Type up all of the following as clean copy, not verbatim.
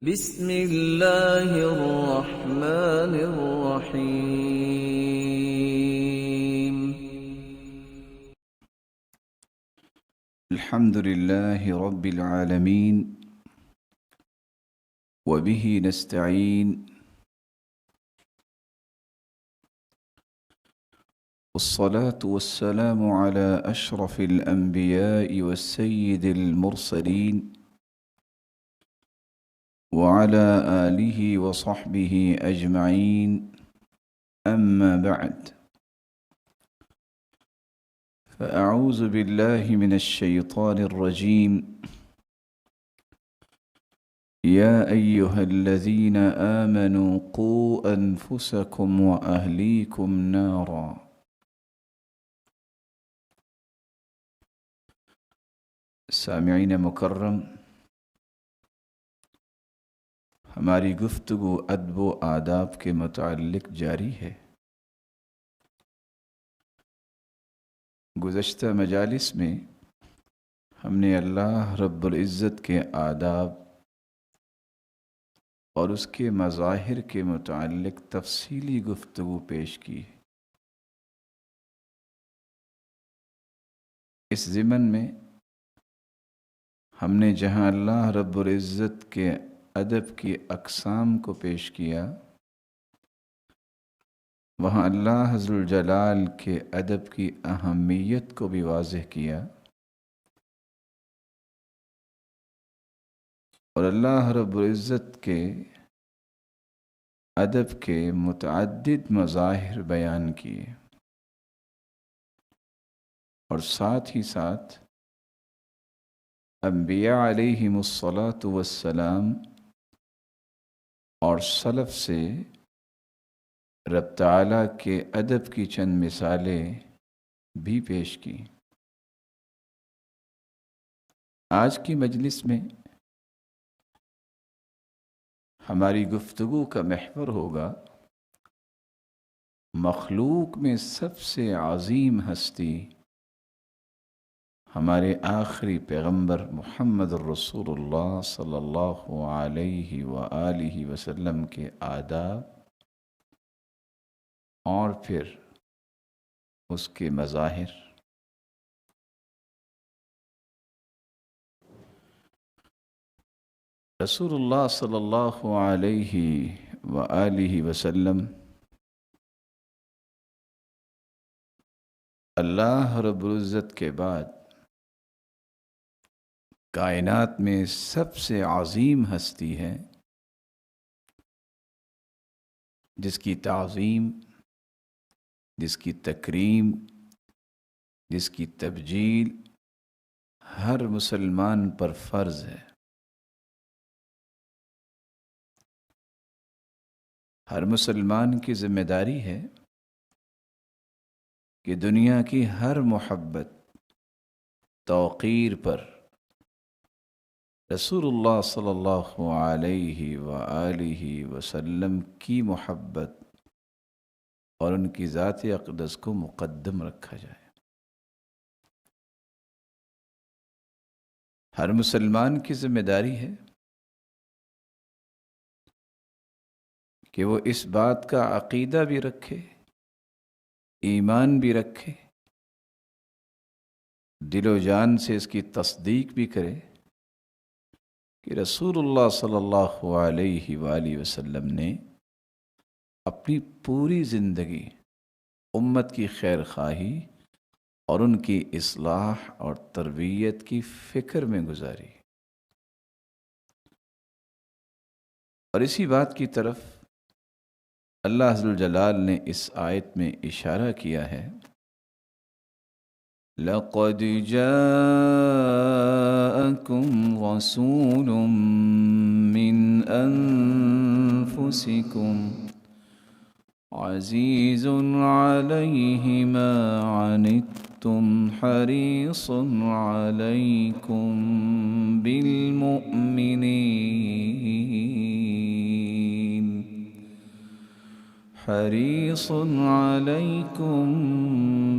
بسم اللہ الرحمن الرحیم الحمد لله رب العالمين وبه نستعين والصلاة والسلام على أشرف الأنبياء والسيد المرسلين وعلى آله وصحبه أجمعين أما بعد فأعوذ بالله من الشيطان الرجيم يا أيها الذين آمنوا قوا أنفسكم وأهليكم نارا سامعین مکرم، ہماری گفتگو ادب و آداب کے متعلق جاری ہے۔ گزشتہ مجالس میں ہم نے اللہ رب العزت کے آداب اور اس کے مظاہر کے متعلق تفصیلی گفتگو پیش کی ہے۔ اس ضمن میں ہم نے جہاں اللہ رب العزت کے ادب کی اقسام کو پیش کیا، وہاں اللہ ذوالجلال کے ادب کی اہمیت کو بھی واضح کیا، اور اللہ رب العزت کے ادب کے متعدد مظاہر بیان کیے، اور ساتھ ہی ساتھ انبیاء علیہم الصلاۃ والسلام اور سلف سے رب تعالیٰ کے ادب کی چند مثالیں بھی پیش کی۔ آج کی مجلس میں ہماری گفتگو کا محور ہوگا مخلوق میں سب سے عظیم ہستی ہمارے آخری پیغمبر محمد الرسول اللہ صلی اللہ علیہ وآلہ وسلم کے آداب اور پھر اس کے مظاہر۔ رسول اللہ صلی اللہ علیہ وآلہ وسلم اللہ رب العزت کے بعد کائنات میں سب سے عظیم ہستی ہے، جس کی تعظیم، جس کی تکریم، جس کی تبجیل ہر مسلمان پر فرض ہے۔ ہر مسلمان کی ذمہ داری ہے کہ دنیا کی ہر محبت، توقیر پر رسول اللہ صلی اللہ علیہ وآلہ وسلم کی محبت اور ان کی ذات اقدس کو مقدم رکھا جائے۔ ہر مسلمان کی ذمہ داری ہے کہ وہ اس بات کا عقیدہ بھی رکھے، ایمان بھی رکھے، دل و جان سے اس کی تصدیق بھی کرے کہ رسول اللہ صلی اللہ علیہ وآلہ وسلم نے اپنی پوری زندگی امت کی خیر خواہی اور ان کی اصلاح اور تربیت کی فکر میں گزاری، اور اسی بات کی طرف اللہ ذوالجلال نے اس آیت میں اشارہ کیا ہے۔ لَقَدْ جَاءَكُمْ رَسُولٌ مِّنْ أَنفُسِكُمْ عَزِيزٌ عَلَيْهِ مَا عَنِتُّمْ حَرِيصٌ عَلَيْكُمْ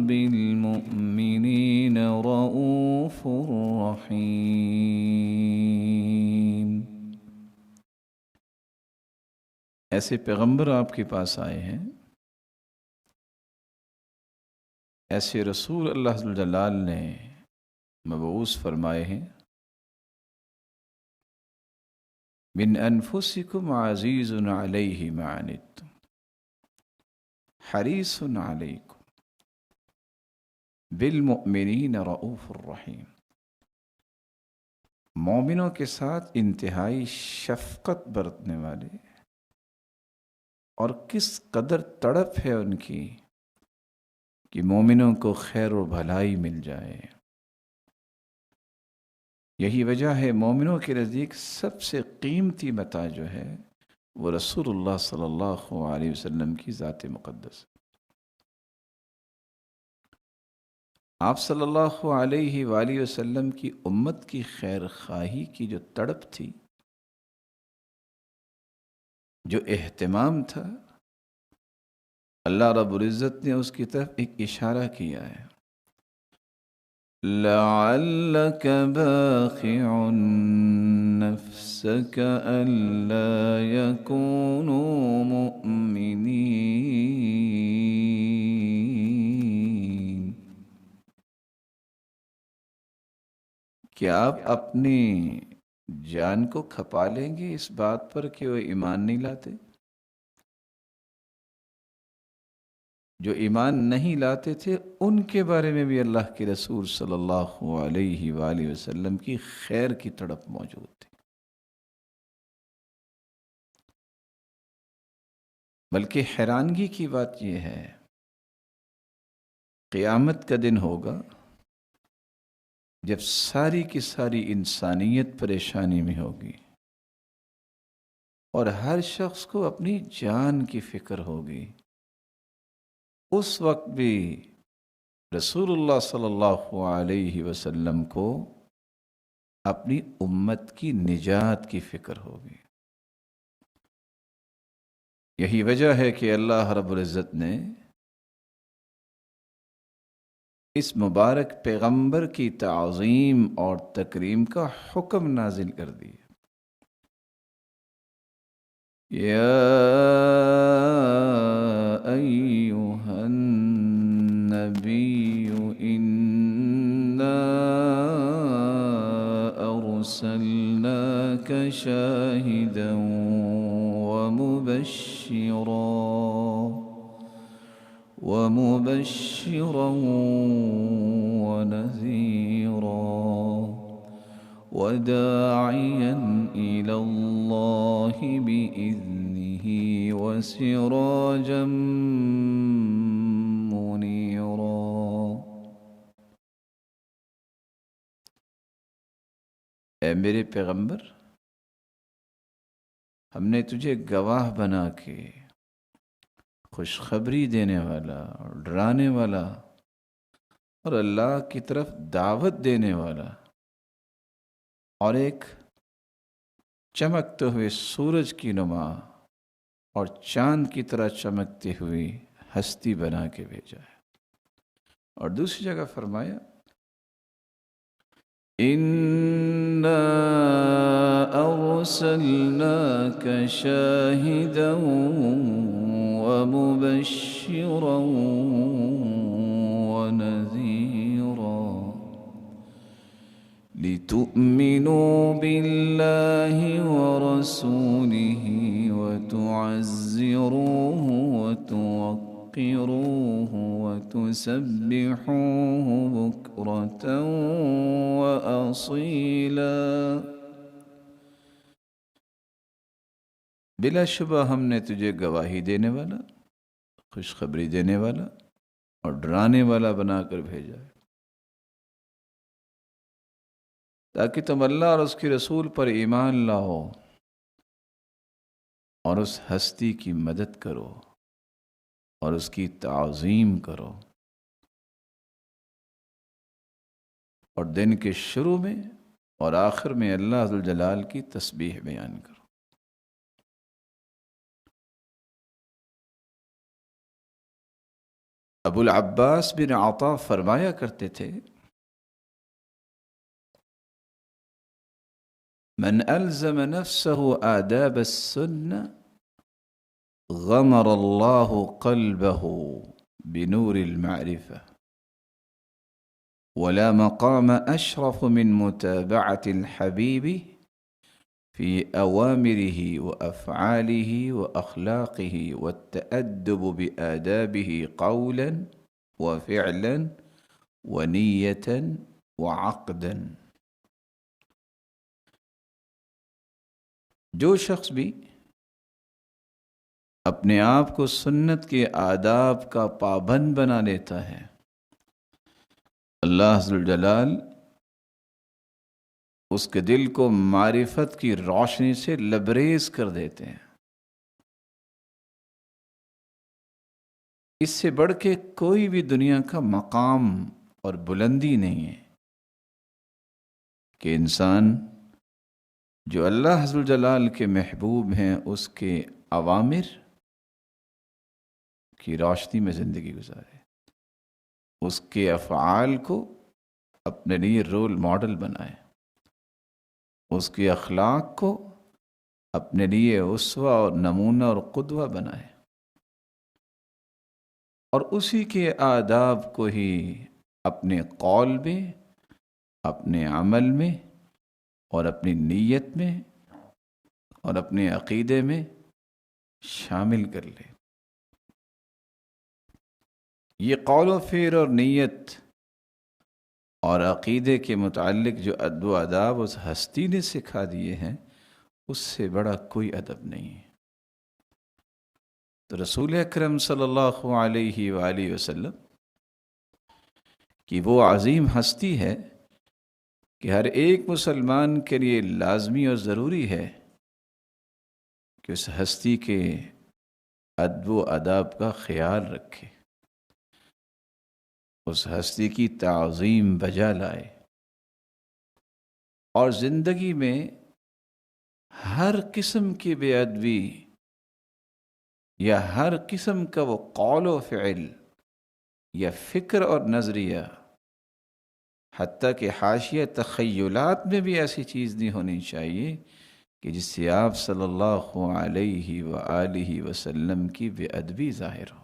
بالمؤمنين رؤوف رحيم۔ ایسے پیغمبر آپ کے پاس آئے ہیں، ایسے رسول اللہ جل جلال نے مبعوث فرمائے ہیں، من انفسکم عزیز علیہ ما عنتم حریص علیکم بالمؤمنین رؤوف الرحیم، مومنوں کے ساتھ انتہائی شفقت برتنے والے، اور کس قدر تڑپ ہے ان کی کہ مومنوں کو خیر و بھلائی مل جائے۔ یہی وجہ ہے مومنوں کے نزدیک سب سے قیمتی متاع جو ہے وہ رسول اللہ صلی اللہ علیہ وسلم کی ذات مقدس۔ آپ صلی اللہ علیہ وآلہ وسلم کی امت کی خیر خواہی کی جو تڑپ تھی، جو اہتمام تھا، اللہ رب العزت نے اس کی طرف ایک اشارہ کیا ہے، لعلک باخع نفسک الا یکونوا مؤمنین، کیا آپ اپنی جان کو کھپا لیں گے اس بات پر کہ وہ ایمان نہیں لاتے؟ جو ایمان نہیں لاتے تھے ان کے بارے میں بھی اللہ کے رسول صلی اللہ علیہ وآلہ وسلم کی خیر کی تڑپ موجود تھی۔ بلکہ حیرانگی کی بات یہ ہے، قیامت کا دن ہوگا جب ساری کی ساری انسانیت پریشانی میں ہوگی اور ہر شخص کو اپنی جان کی فکر ہوگی، اس وقت بھی رسول اللہ صلی اللہ علیہ وسلم کو اپنی امت کی نجات کی فکر ہوگی۔ یہی وجہ ہے کہ اللہ رب العزت نے اس مبارک پیغمبر کی تعظیم اور تکریم کا حکم نازل کر دیا۔ یا ایھا النبی انا ارسلناک شاہدا ومبشرا ونذيرا وداعيا إلى الله بإذنه وسراجا منيرا۔ اے میرے پیغمبر، ہم نے تجھے گواہ بنا کے خوشخبری دینے والا اور ڈرانے والا اور اللہ کی طرف دعوت دینے والا اور ایک چمکتے ہوئے سورج کی نما اور چاند کی طرح چمکتی ہوئی ہستی بنا کے بھیجا ہے۔ اور دوسری جگہ فرمایا اِنَّا أَرْسَلْنَاكَ شَاهِدًا وَمُبَشِّرًا وَنَذِيرًا لِتُؤْمِنُوا بِاللَّهِ وَرَسُولِهِ وَتُعَزِّرُوهُ وَتُوَقِّرُوهُ وَتُسَبِّحُوهُ بُكْرَةً وَأَصِيلًا۔ بلا شبہ ہم نے تجھے گواہی دینے والا، خوشخبری دینے والا اور ڈرانے والا بنا کر بھیجا ہے، تاکہ تم اللہ اور اس کے رسول پر ایمان لاؤ اور اس ہستی کی مدد کرو اور اس کی تعظیم کرو، اور دن کے شروع میں اور آخر میں اللہ ذو الجلال کی تسبیح بیان کرو۔ ابو العباس بن عطا فرمایا کرتے تھے، من الزم نفسه آداب السنة غمر اللہ قلبہ بنور المعرفة ولا مقام أشرف من متابعة الحبيب في أوامره وأفعاله وأخلاقه والتأدب بآدابه قولا وفعلا ونية وعقدا. جو شخص بھی اپنے آپ کو سنت کے آداب کا پابند بنا لیتا ہے، اللہ ذوالجلال اس کے دل کو معرفت کی روشنی سے لبریز کر دیتے ہیں. اس سے بڑھ کے کوئی بھی دنیا کا مقام اور بلندی نہیں ہے کہ انسان جو اللہ ذوالجلال کے محبوب ہیں اس کے اوامر کی روشنی میں زندگی گزارے، اس کے افعال کو اپنے لیے رول ماڈل بنائے، اس کے اخلاق کو اپنے لیے اسوہ اور نمونہ اور قدوہ بنائے، اور اسی کے آداب کو ہی اپنے قول میں، اپنے عمل میں اور اپنی نیت میں اور اپنے عقیدے میں شامل کر لے. یہ قول و فعل اور نیت اور عقیدے کے متعلق جو ادب و آداب اس ہستی نے سکھا دیے ہیں، اس سے بڑا کوئی ادب نہیں ہے. تو رسول اکرم صلی اللہ علیہ وآلہ وسلم کی وہ عظیم ہستی ہے کہ ہر ایک مسلمان کے لیے لازمی اور ضروری ہے کہ اس ہستی کے ادب و آداب کا خیال رکھے، اس ہستی کی تعظیم بجا لائے، اور زندگی میں ہر قسم کی بے ادبی یا ہر قسم کا وہ قول و فعل یا فکر اور نظریہ، حتیٰ کہ حاشیہ تخیلات میں بھی ایسی چیز نہیں ہونی چاہیے کہ جس سے آپ صلی اللہ علیہ وآلہ وسلم کی بے ادبی ظاہر ہو.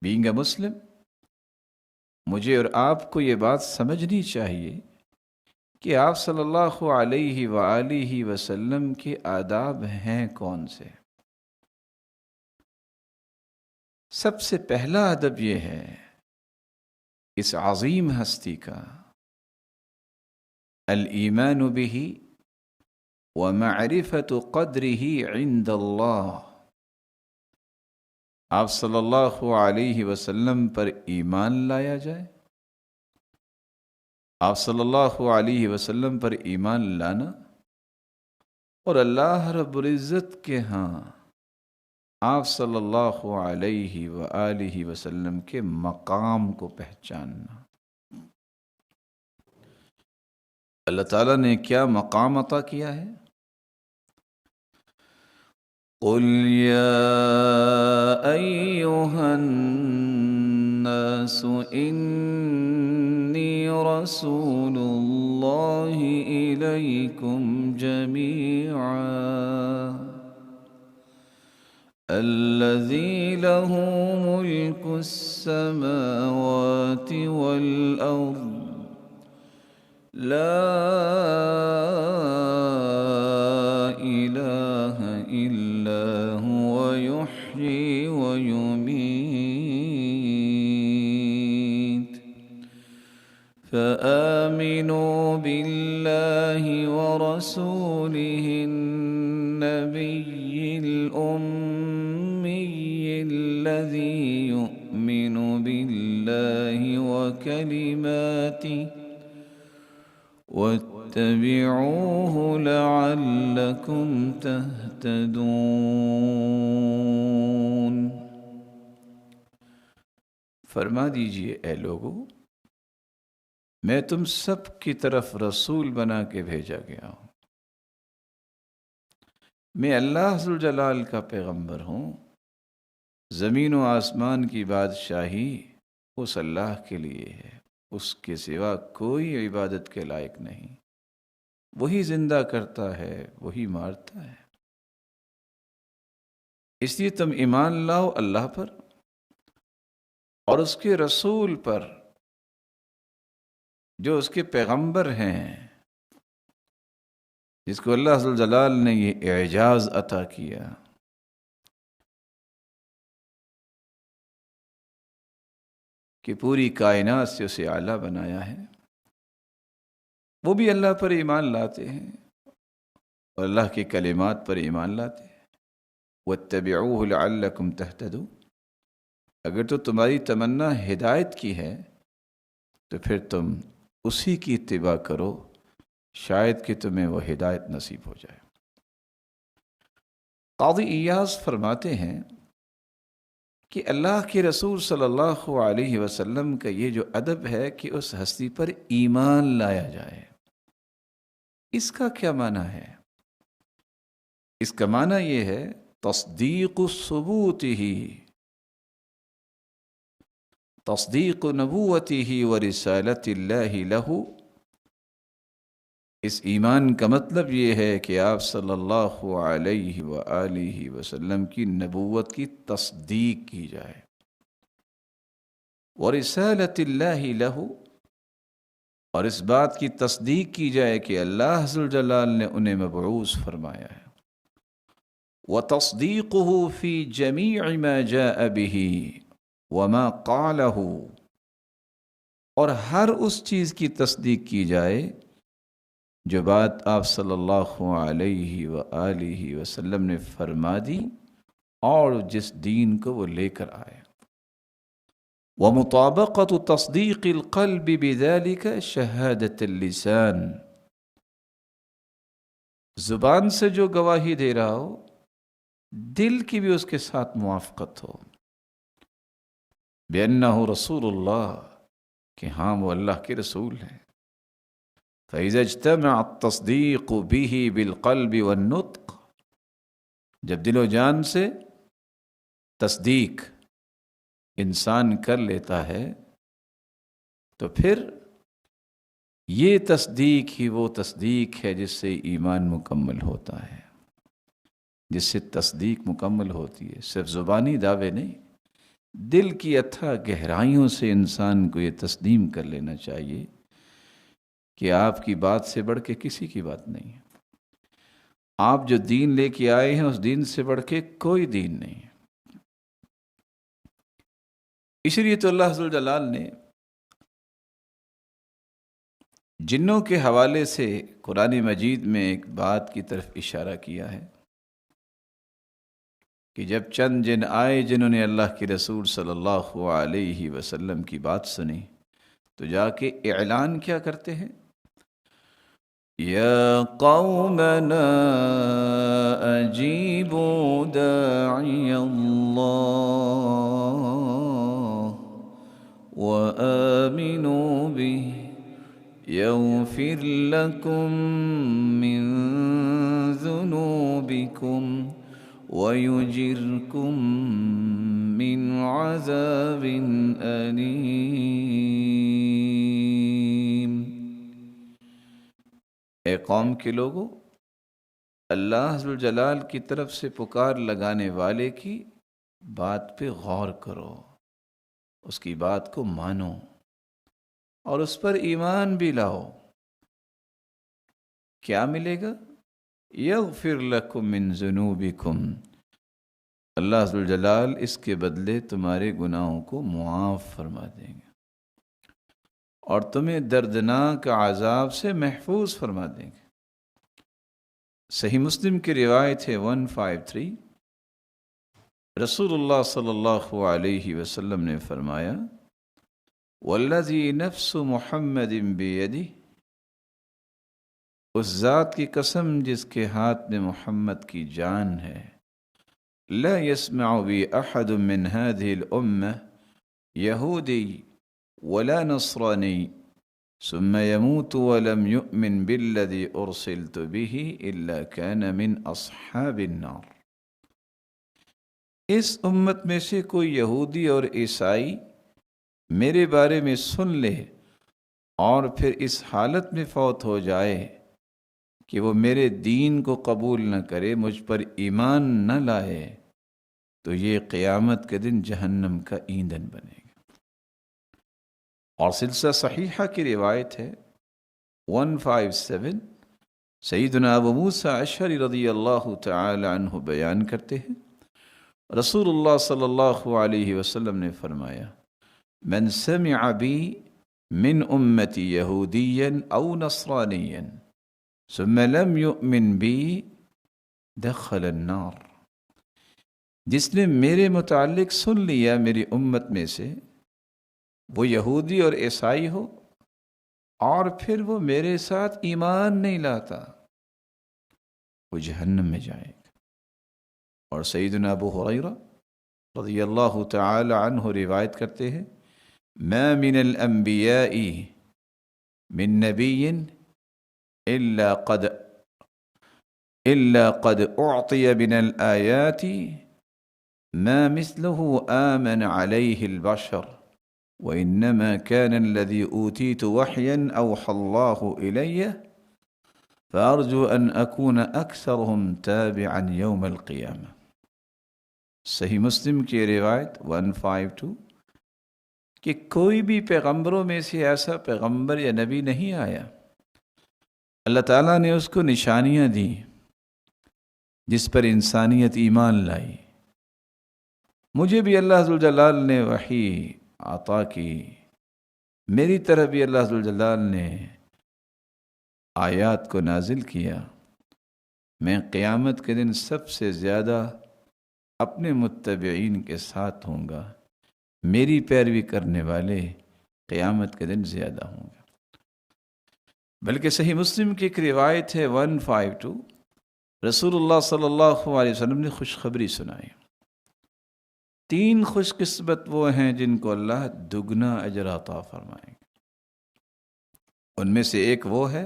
بینگ اے مسلم، مجھے اور آپ کو یہ بات سمجھنی چاہیے کہ آپ صلی اللہ علیہ وآلہ وسلم کے آداب ہیں کون سے. سب سے پہلا ادب یہ ہے اس عظیم ہستی کا، الایمان بہ ومعرفت قدرہ عند اللہ. آپ صلی اللہ علیہ وسلم پر ایمان لایا جائے. آپ صلی اللہ علیہ وسلم پر ایمان لانا اور اللہ رب العزت کے ہاں آپ صلی اللہ علیہ وآلہ وسلم کے مقام کو پہچاننا. اللہ تعالیٰ نے کیا مقام عطا کیا ہے؟ قل یا ایہا الناس انی رسول اللہ الیکم جمیعا الذی لہ ملک السماوات والارض لا الہ الا هو یحیی ویمیت فآمنوا باللہ ورسولہ النبی الأمی الذی یؤمن باللہ وکلماتہ واتبعوه لعلكم تهتدون. فرما دیجئے اے لوگو، میں تم سب کی طرف رسول بنا کے بھیجا گیا ہوں. میں اللہ ذوالجلال کا پیغمبر ہوں. زمین و آسمان کی بادشاہی اس اللہ کے لیے ہے، اس کے سوا کوئی عبادت کے لائق نہیں. وہی زندہ کرتا ہے، وہی مارتا ہے. اس لیے تم ایمان لاؤ اللہ پر اور اس کے رسول پر جو اس کے پیغمبر ہیں، جس کو اللہ عز و جلال نے یہ اعجاز عطا کیا کہ پوری کائنات سے اسے اعلیٰ بنایا ہے۔ وہ بھی اللہ پر ایمان لاتے ہیں اور اللہ کے کلمات پر ایمان لاتے ہیں۔ وَاتَّبِعُوهُ لَعَلَّكُمْ تَهْتَدُونَ، اگر تو تمہاری تمنا ہدایت کی ہے تو پھر تم اسی کی اتباع کرو، شاید کہ تمہیں وہ ہدایت نصیب ہو جائے۔ قاضی ایاز فرماتے ہیں کہ اللہ کے رسول صلی اللہ علیہ وسلم کا یہ جو ادب ہے کہ اس ہستی پر ایمان لایا جائے، اس کا کیا معنی ہے؟ اس کا معنی یہ ہے تصدیق ثبوتہ، تصدیق نبوتہ ورسالت اللہ لہ۔ اس ایمان کا مطلب یہ ہے کہ آپ صلی اللہ علیہ وآلہ وسلم کی نبوت کی تصدیق کی جائے، ورسالت اللہ لہ، اور اس بات کی تصدیق کی جائے کہ اللہ عز و جلال نے انہیں مبعوث فرمایا ہے، وتصدیقہ فی جمیع ما جاء بہ وما قالہ، اور ہر اس چیز کی تصدیق کی جائے جو بات آپ صلی اللہ علیہ وآلہ وسلم نے فرما دی اور جس دین کو وہ لے کر آئے۔ ومطابقۃ تصدیق القلب بذلک شہادۃ اللسان، زبان سے جو گواہی دے رہا ہو دل کی بھی اس کے ساتھ موافقت ہو، بأنہ رسول اللہ، کہ ہاں وہ اللہ کے رسول ہیں۔ فإذا اجتمع التصدیق به بالقلب والنطق، جب دل و جان سے تصدیق انسان کر لیتا ہے تو پھر یہ تصدیق ہی وہ تصدیق ہے جس سے ایمان مکمل ہوتا ہے، جس سے تصدیق مکمل ہوتی ہے۔ صرف زبانی دعوے نہیں، دل کی اتھا گہرائیوں سے انسان کو یہ تسلیم کر لینا چاہیے کہ آپ کی بات سے بڑھ کے کسی کی بات نہیں ہے، آپ جو دین لے کے آئے ہیں اس دین سے بڑھ کے کوئی دین نہیں ہے۔ اس لیے تو اللہ عز و جلال نے جنوں کے حوالے سے قرآن مجید میں ایک بات کی طرف اشارہ کیا ہے کہ جب چند جن آئے جنہوں نے اللہ کے رسول صلی اللہ علیہ وسلم کی بات سنی تو جا کے اعلان کیا کرتے ہیں، یا قومنا اجیبوا داعی اللہ وآمنوا به یغفر لکم من ذنوبکم وَيُجِرْكُم مِّنْ عَذَابٍ أَلِيمٍ۔ اے قوم کے لوگو، اللہ عز و جلال کی طرف سے پکار لگانے والے کی بات پہ غور کرو، اس کی بات کو مانو اور اس پر ایمان بھی لاؤ۔ کیا ملے گا؟ یغفر لکم من ذنوبکم، اللہ عز و جلال اس کے بدلے تمہارے گناہوں کو معاف فرما دیں گے اور تمہیں دردناک عذاب سے محفوظ فرما دیں گے۔ صحیح مسلم کی روایت ہے 153، رسول اللہ صلی اللہ علیہ وسلم نے فرمایا، والذی نفس محمد بیدہ، اس ذات کی قسم جس کے ہاتھ میں محمد کی جان ہے، لا يسمع بی احد من هذه الامة یہودی ولا نصرانی ثم يموت ولم يؤمن بالذی ارسلت به الا كان من اصحاب النار۔ اس امت میں سے کوئی یہودی اور عیسائی میرے بارے میں سن لے اور پھر اس حالت میں فوت ہو جائے کہ وہ میرے دین کو قبول نہ کرے، مجھ پر ایمان نہ لائے، تو یہ قیامت کے دن جہنم کا ایندھن بنے گا۔ اور سلسلہ صحیحہ کی روایت ہے 157، سیدنا ابو موسیٰ اشعری رضی اللہ تعالی عنہ بیان کرتے ہیں، رسول اللہ صلی اللہ علیہ وسلم نے فرمایا، من سمع بی من امتی یہودیا او نصرانیا ثم لم یؤمن بی دخل النار، جس نے میرے متعلق سن لیا میری امت میں سے، وہ یہودی اور عیسائی ہو اور پھر وہ میرے ساتھ ایمان نہیں لاتا، وہ جہنم میں جائے گا۔ اور سیدنا ابو ہریرہ رضی اللہ تعالی عنہ روایت کرتے ہیں، ما من الانبیاء من نبی الا قد اعطی من الآیات ما مثله آمن عليه البشر وإنما كان الذي أوتيت وحيا أوحى الله إلي فأرجو أن أكون أكثرهم تابعا يوم القيامة۔ صحیح مسلم کی روایت 152 کہ کوئی بھی پیغمبروں میں سے ایسا پیغمبر یا نبی نہیں آیا، اللہ تعالیٰ نے اس کو نشانیاں دیں جس پر انسانیت ایمان لائی۔ مجھے بھی اللہ ذوالجلال نے وحی عطا کی، میری طرف بھی اللہ ذوالجلال نے آیات کو نازل کیا، میں قیامت کے دن سب سے زیادہ اپنے متبعین کے ساتھ ہوں گا، میری پیروی کرنے والے قیامت کے دن زیادہ ہوں گے۔ بلکہ صحیح مسلم کی ایک روایت ہے 152، رسول اللہ صلی اللہ علیہ وسلم نے خوشخبری سنائی، 3 خوش قسمت وہ ہیں جن کو اللہ دگنا اجر عطا فرمائیں گے۔ ان میں سے ایک وہ ہے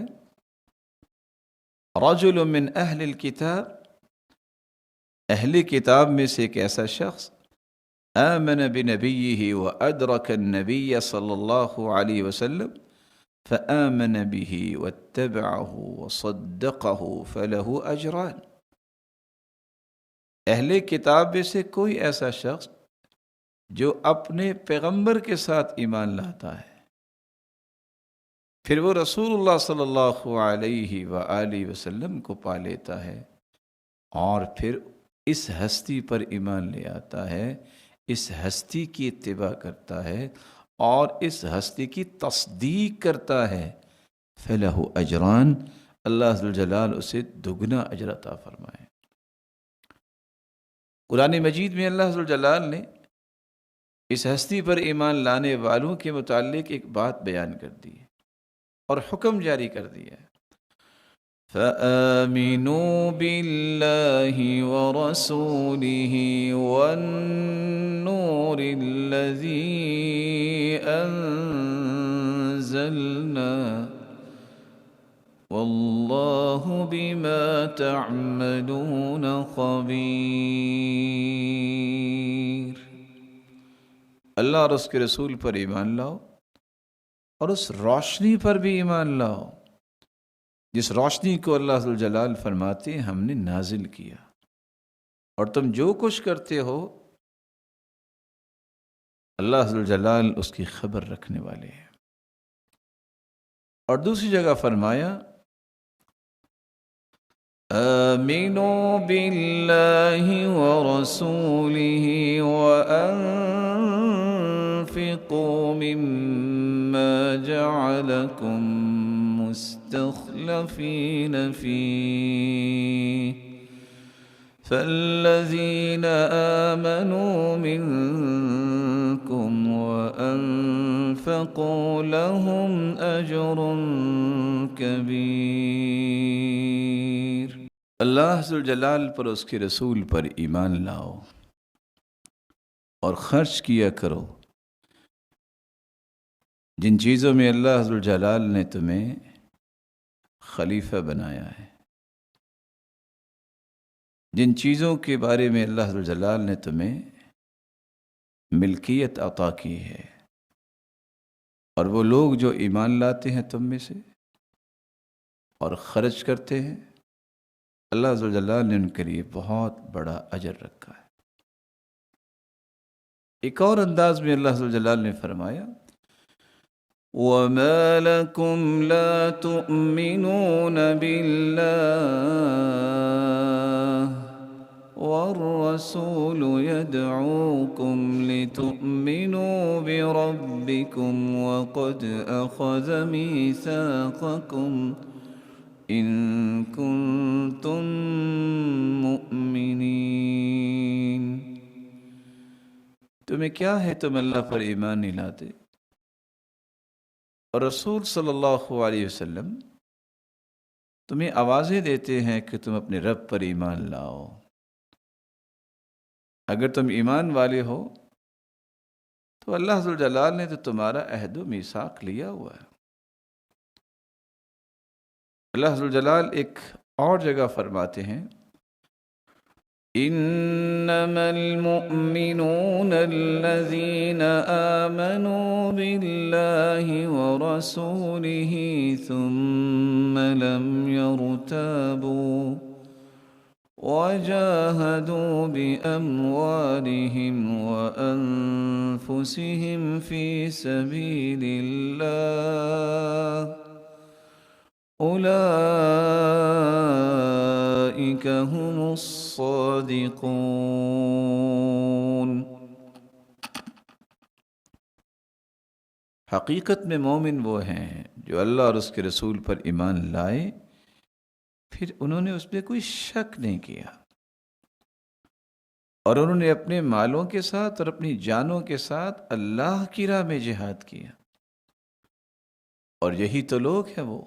رجل من اہل الکتاب، اہل کتاب میں سے ایک ایسا شخص آمن بنبیہ وادرک النبی صلی اللہ علیہ وسلم فآمن به واتبعه وصدقه فله اجران۔ اہل کتاب میں سے کوئی ایسا شخص جو اپنے پیغمبر کے ساتھ ایمان لاتا ہے، پھر وہ رسول اللہ صلی اللہ علیہ وآلہ وسلم کو پا لیتا ہے، اور پھر اس ہستی پر ایمان لے آتا ہے، اس ہستی کی اتباع کرتا ہے اور اس ہستی کی تصدیق کرتا ہے، فلہ اجران، اللہ ذوالجلال اسے دگنا اجر عطا فرمائے۔ قرآن مجید میں اللہ ذوالجلال نے اس ہستی پر ایمان لانے والوں کے متعلق ایک بات بیان کر دی ہے اور حکم جاری کر دیا ہے، فآمنوا باللہ ورسولہ والنور الذی انزلنا واللہ بما تعملون خبیر۔ اللہ اور اس کے رسول پر ایمان لاؤ اور اس روشنی پر بھی ایمان لاؤ جس روشنی کو اللہ ذوالجلال فرماتے ہیں ہم نے نازل کیا، اور تم جو کچھ کرتے ہو اللہ ذوالجلال اس کی خبر رکھنے والے ہیں۔ اور دوسری جگہ فرمایا آمنوا باللہ ورسولہ وانفقوا مما جعلکم مستخلفین فیہ فالذین آمنوا منکم وانفقوا لهم اجر کبیر۔ اللہ ذوالجلال پر اس کے رسول پر ایمان لاؤ اور خرچ کیا کرو جن چیزوں میں اللہ ذوالجلال نے تمہیں خلیفہ بنایا ہے، جن چیزوں کے بارے میں اللہ ذوالجلال نے تمہیں ملکیت عطا کی ہے، اور وہ لوگ جو ایمان لاتے ہیں تم میں سے اور خرچ کرتے ہیں، اللہ ذوالجلال نے ان کے لیے بہت بڑا اجر رکھا ہے۔ ایک اور انداز میں اللہ ذو جلال نے فرمایا وَمَا لَكُمْ لَا تُؤْمِنُونَ بِاللَّهِ وَالرَّسُولُ يَدْعُوكُمْ لِتُؤْمِنُوا بِرَبِّكُمْ وَقَدْ أَخَذَ مِيثَاقَكُمْ إِن كُنتُم مُؤْمِنِينَ۔ تمہیں کیا ہے تم اللہ پر ایمان نہیں لاتے، اور رسول صلی اللہ علیہ وسلم تمہیں آوازیں دیتے ہیں کہ تم اپنے رب پر ایمان لاؤ۔ اگر تم ایمان والے ہو تو اللہ ذو الجلال نے تو تمہارا عہد و میثاق لیا ہوا ہے۔ اللہ ذو الجلال ایک اور جگہ فرماتے ہیں انما المؤمنون الذين آمنوا بالله ورسوله ثم لم يرتابوا وجاهدوا بأموالهم وأنفسهم في سبيل الله أولئك هم الصادقون۔ حقیقت میں مومن وہ ہیں جو اللہ اور اس کے رسول پر ایمان لائے، پھر انہوں نے اس میں کوئی شک نہیں کیا، اور انہوں نے اپنے مالوں کے ساتھ اور اپنی جانوں کے ساتھ اللہ کی راہ میں جہاد کیا۔ اور یہی تو لوگ ہیں وہ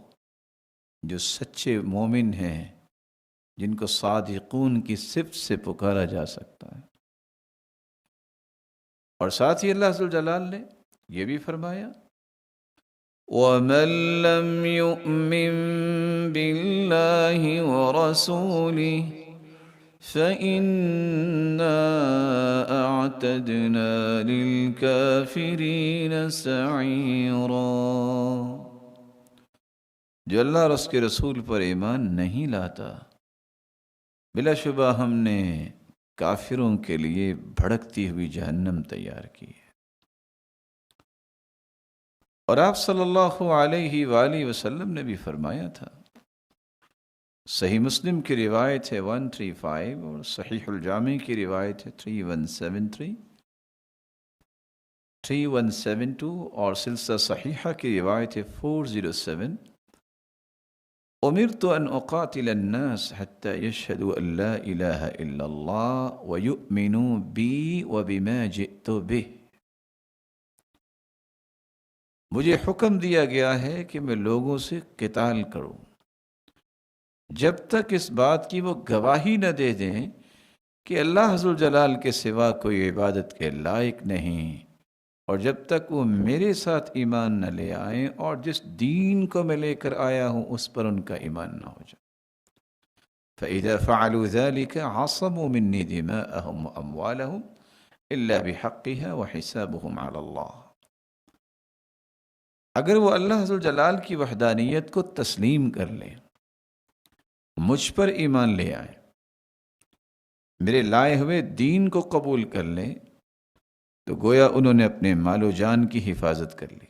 جو سچے مومن ہیں، جن کو صادقون کی صفت سے پکارا جا سکتا ہے۔ اور ساتھ ہی اللہ ذو الجلال نے یہ بھی فرمایا وَمَن لَّمْ يُؤْمِن بِاللَّهِ وَرَسُولِهِ فَإِنَّا أَعْتَدْنَا لِلْكَافِرِينَ سَعِيرًا۔ جو اللہ اور اس کے رسول پر ایمان نہیں لاتا، بلا شبہ ہم نے کافروں کے لیے بھڑکتی ہوئی جہنم تیار کی ہے۔ اور آپ صلی اللہ علیہ وآلہ وسلم نے بھی فرمایا تھا، صحیح مسلم کی روایت ہے 135 اور صحیح الجامع کی روایت ہے 3173 3172 اور سلسلہ صحیحہ کی روایت ہے 407 امرت ان اقاتل الناس حتى يشهدوا ان لا اله الا الله ويؤمنوا بي وبما جئت به۔ مجھے حکم دیا گیا ہے کہ میں لوگوں سے قتال کروں جب تک اس بات کی وہ گواہی نہ دے دیں کہ اللہ ذو الجلال کے سوا کوئی عبادت کے لائق نہیں، اور جب تک وہ میرے ساتھ ایمان نہ لے آئیں اور جس دین کو میں لے کر آیا ہوں اس پر ان کا ایمان نہ ہو جائے۔ فَإِذَا فَعَلُوا ذَلِكَ عَصَمُوا مِنِّي دِمَاءَهُمْ وَأَمْوَالَهُمْ إِلَّا بِحَقِّهَا وَحِسَابُهُمْ عَلَى اللَّهِ۔ اگر وہ اللہ ذو الجلال کی وحدانیت کو تسلیم کر لیں، مجھ پر ایمان لے آئیں، میرے لائے ہوئے دین کو قبول کر لیں، تو گویا انہوں نے اپنے مال و جان کی حفاظت کر لی۔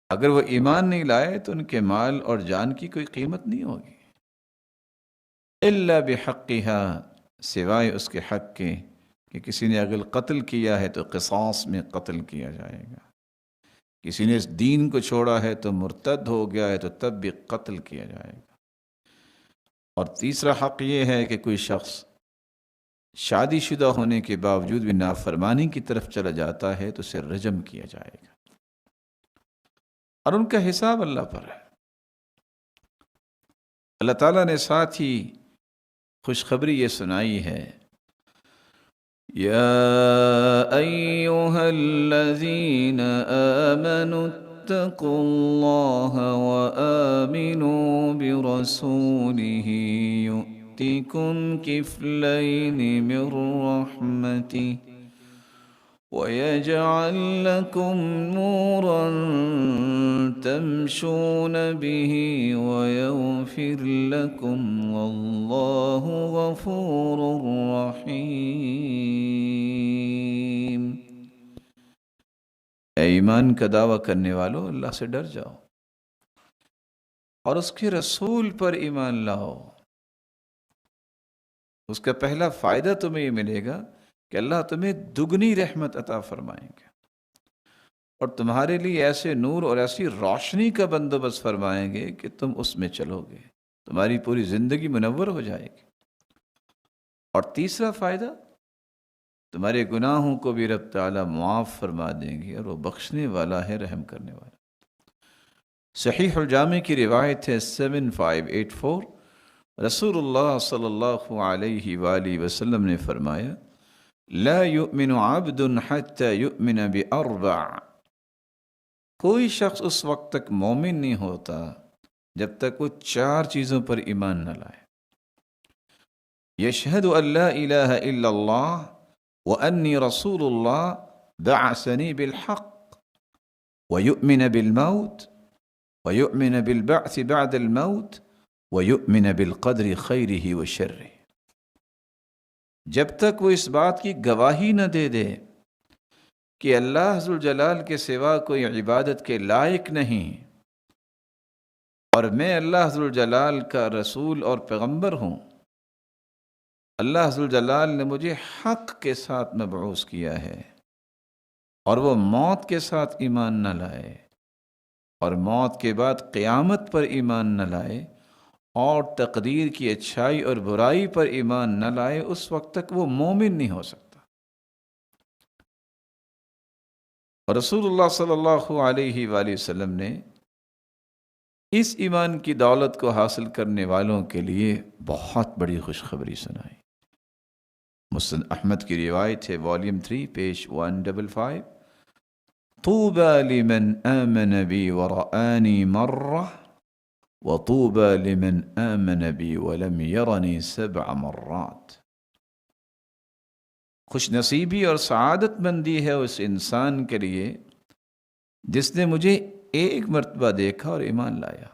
اگر وہ ایمان نہیں لائے تو ان کے مال اور جان کی کوئی قیمت نہیں ہوگی، الا بحقها، سوائے اس کے حق کے کہ کسی نے اگر قتل کیا ہے تو قصاص میں قتل کیا جائے گا، کسی نے اس دین کو چھوڑا ہے تو مرتد ہو گیا ہے تو تب بھی قتل کیا جائے گا۔ اور تیسرا حق یہ ہے کہ کوئی شخص شادی شدہ ہونے کے باوجود بھی نافرمانی کی طرف چلا جاتا ہے تو اسے رجم کیا جائے گا، اور ان کا حساب اللہ پر ہے۔ اللہ تعالیٰ نے ساتھ ہی خوشخبری یہ سنائی ہے یا ایھا الذین آمنوا اتقوا اللہ وآمنوا برسولہ يؤتكم كفلين من رحمته ويجعل لكم نورا تمشون به ويغفر لكم والله غفور رحيم۔ اے ایمان کا دعویٰ کرنے والو، اللہ سے ڈر جاؤ اور اس کے رسول پر ایمان لاؤ۔ اس کا پہلا فائدہ تمہیں یہ ملے گا کہ اللہ تمہیں دگنی رحمت عطا فرمائیں گے اور تمہارے لیے ایسے نور اور ایسی روشنی کا بندوبست فرمائیں گے کہ تم اس میں چلو گے، تمہاری پوری زندگی منور ہو جائے گی۔ اور تیسرا فائدہ، تمہارے گناہوں کو بھی رب تعالیٰ معاف فرما دیں گے، اور وہ بخشنے والا ہے، رحم کرنے والا۔ صحیح الجامع کی روایت ہے 7584، رسول اللہ صلی اللہ علیہ وآلہ وسلم نے فرمایا، لا یؤمن عبد حتی یؤمن بأربع، کوئی شخص اس وقت تک مومن نہیں ہوتا جب تک وہ 4 چیزوں پر ایمان نہ لائے۔ یشہد ان لا الہ الا اللہ وانی رسول اللہ بعثنی بالحق ویؤمن بالموت ویؤمن بالبعث بعد الموت ویؤمن بالقدر خیرہ وشرہ، جب تک وہ اس بات کی گواہی نہ دے دے کہ اللہ ذوالجلال کے سوا کوئی عبادت کے لائق نہیں اور میں اللہ ذوالجلال کا رسول اور پیغمبر ہوں، اللہ ذوالجلال نے مجھے حق کے ساتھ مبعوث کیا ہے، اور وہ موت کے ساتھ ایمان نہ لائے اور موت کے بعد قیامت پر ایمان نہ لائے اور تقدیر کی اچھائی اور برائی پر ایمان نہ لائے، اس وقت تک وہ مومن نہیں ہو سکتا۔ اور رسول اللہ صلی اللہ علیہ وآلہ وسلم نے اس ایمان کی دولت کو حاصل کرنے والوں کے لیے بہت بڑی خوشخبری سنائی۔ مسند احمد کی روایت ہے، والیوم 3 پیج 155، طوبى لمن آمن بي ورآني مرة وطوبى لمن آمن بي ولم يرني 7 مرات، خوش نصیبی اور سعادت مندی ہے اس انسان کے لیے جس نے مجھے ایک مرتبہ دیکھا اور ایمان لایا،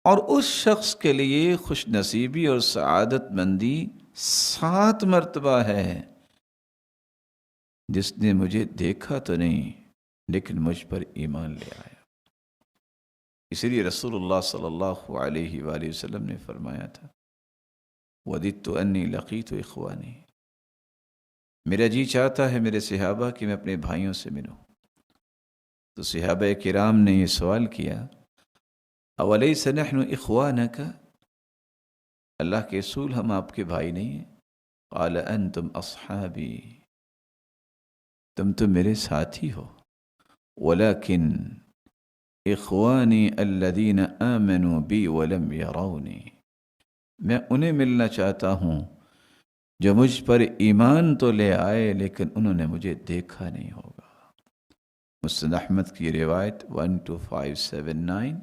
اور اس شخص کے لیے خوش نصیبی اور سعادت مندی 7 مرتبہ ہے جس نے مجھے دیکھا تو نہیں لیکن مجھ پر ایمان لے آیا۔ اسی لیے رسول اللہ صلی اللہ علیہ وآلہ وسلم نے فرمایا تھا، وَدِدْتُ أَنِّي لَقِيتُ إِخْوَانِي، میرا جی چاہتا ہے میرے صحابہ کہ میں اپنے بھائیوں سے ملوں۔ تو صحابہ کرام نے یہ سوال کیا، أَوَلَيْسَ نَحْنُ إِخْوَانَكَ، اللہ کے رسول ہم آپ کے بھائی نہیں ہیں؟ قَالَ أَنْتُمْ أَصْحَابِي، تم تو میرے ساتھی ہو، وَلَكِنْ إِخْوَانِي الَّذِينَ آمَنُوا بِي وَلَمْ يَرَوْنِي، میں انہیں ملنا چاہتا ہوں جو مجھ پر ایمان تو لے آئے لیکن انہوں نے مجھے دیکھا نہیں ہوگا۔ مسند احمد کی روایت 12579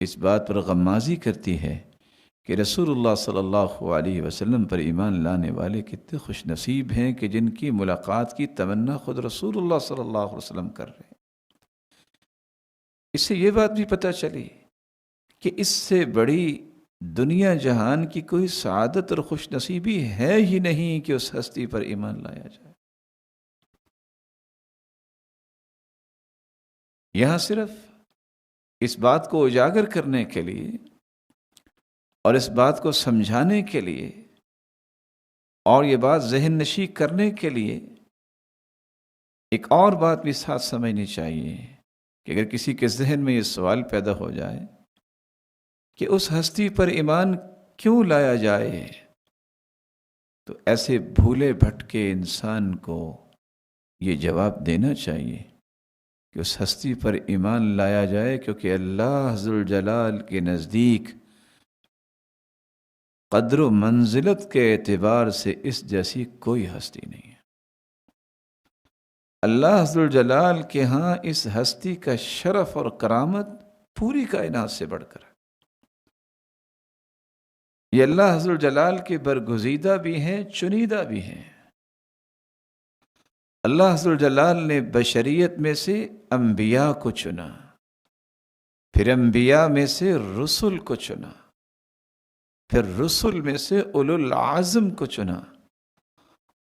اس بات پر غمازی کرتی ہے کہ رسول اللہ صلی اللہ علیہ وسلم پر ایمان لانے والے کتنے خوش نصیب ہیں کہ جن کی ملاقات کی تمنا خود رسول اللہ صلی اللہ علیہ وسلم کر رہے ہیں۔ اس سے یہ بات بھی پتہ چلی کہ اس سے بڑی دنیا جہان کی کوئی سعادت اور خوش نصیبی ہے ہی نہیں کہ اس ہستی پر ایمان لایا جائے۔ یہاں صرف اس بات کو اجاگر کرنے کے لیے اور اس بات کو سمجھانے کے لیے اور یہ بات ذہن نشی کرنے کے لیے ایک اور بات بھی ساتھ سمجھنی چاہیے کہ اگر کسی کے ذہن میں یہ سوال پیدا ہو جائے کہ اس ہستی پر ایمان کیوں لایا جائے، تو ایسے بھولے بھٹکے انسان کو یہ جواب دینا چاہیے کہ اس ہستی پر ایمان لایا جائے کیونکہ اللہ ذوالجلال کے نزدیک قدر و منزلت کے اعتبار سے اس جیسی کوئی ہستی نہیں ہے۔ اللہ ذوالجلال کے ہاں اس ہستی کا شرف اور کرامت پوری کائنات سے بڑھ کر ہے۔ یہ اللہ ذوالجلال کے برگزیدہ بھی ہیں، چنیدہ بھی ہیں۔ اللہ ذوالجلال نے بشریت میں سے انبیاء کو چنا، پھر انبیاء میں سے رسل کو چنا، پھر رسل میں سے اولو العزم کو چنا،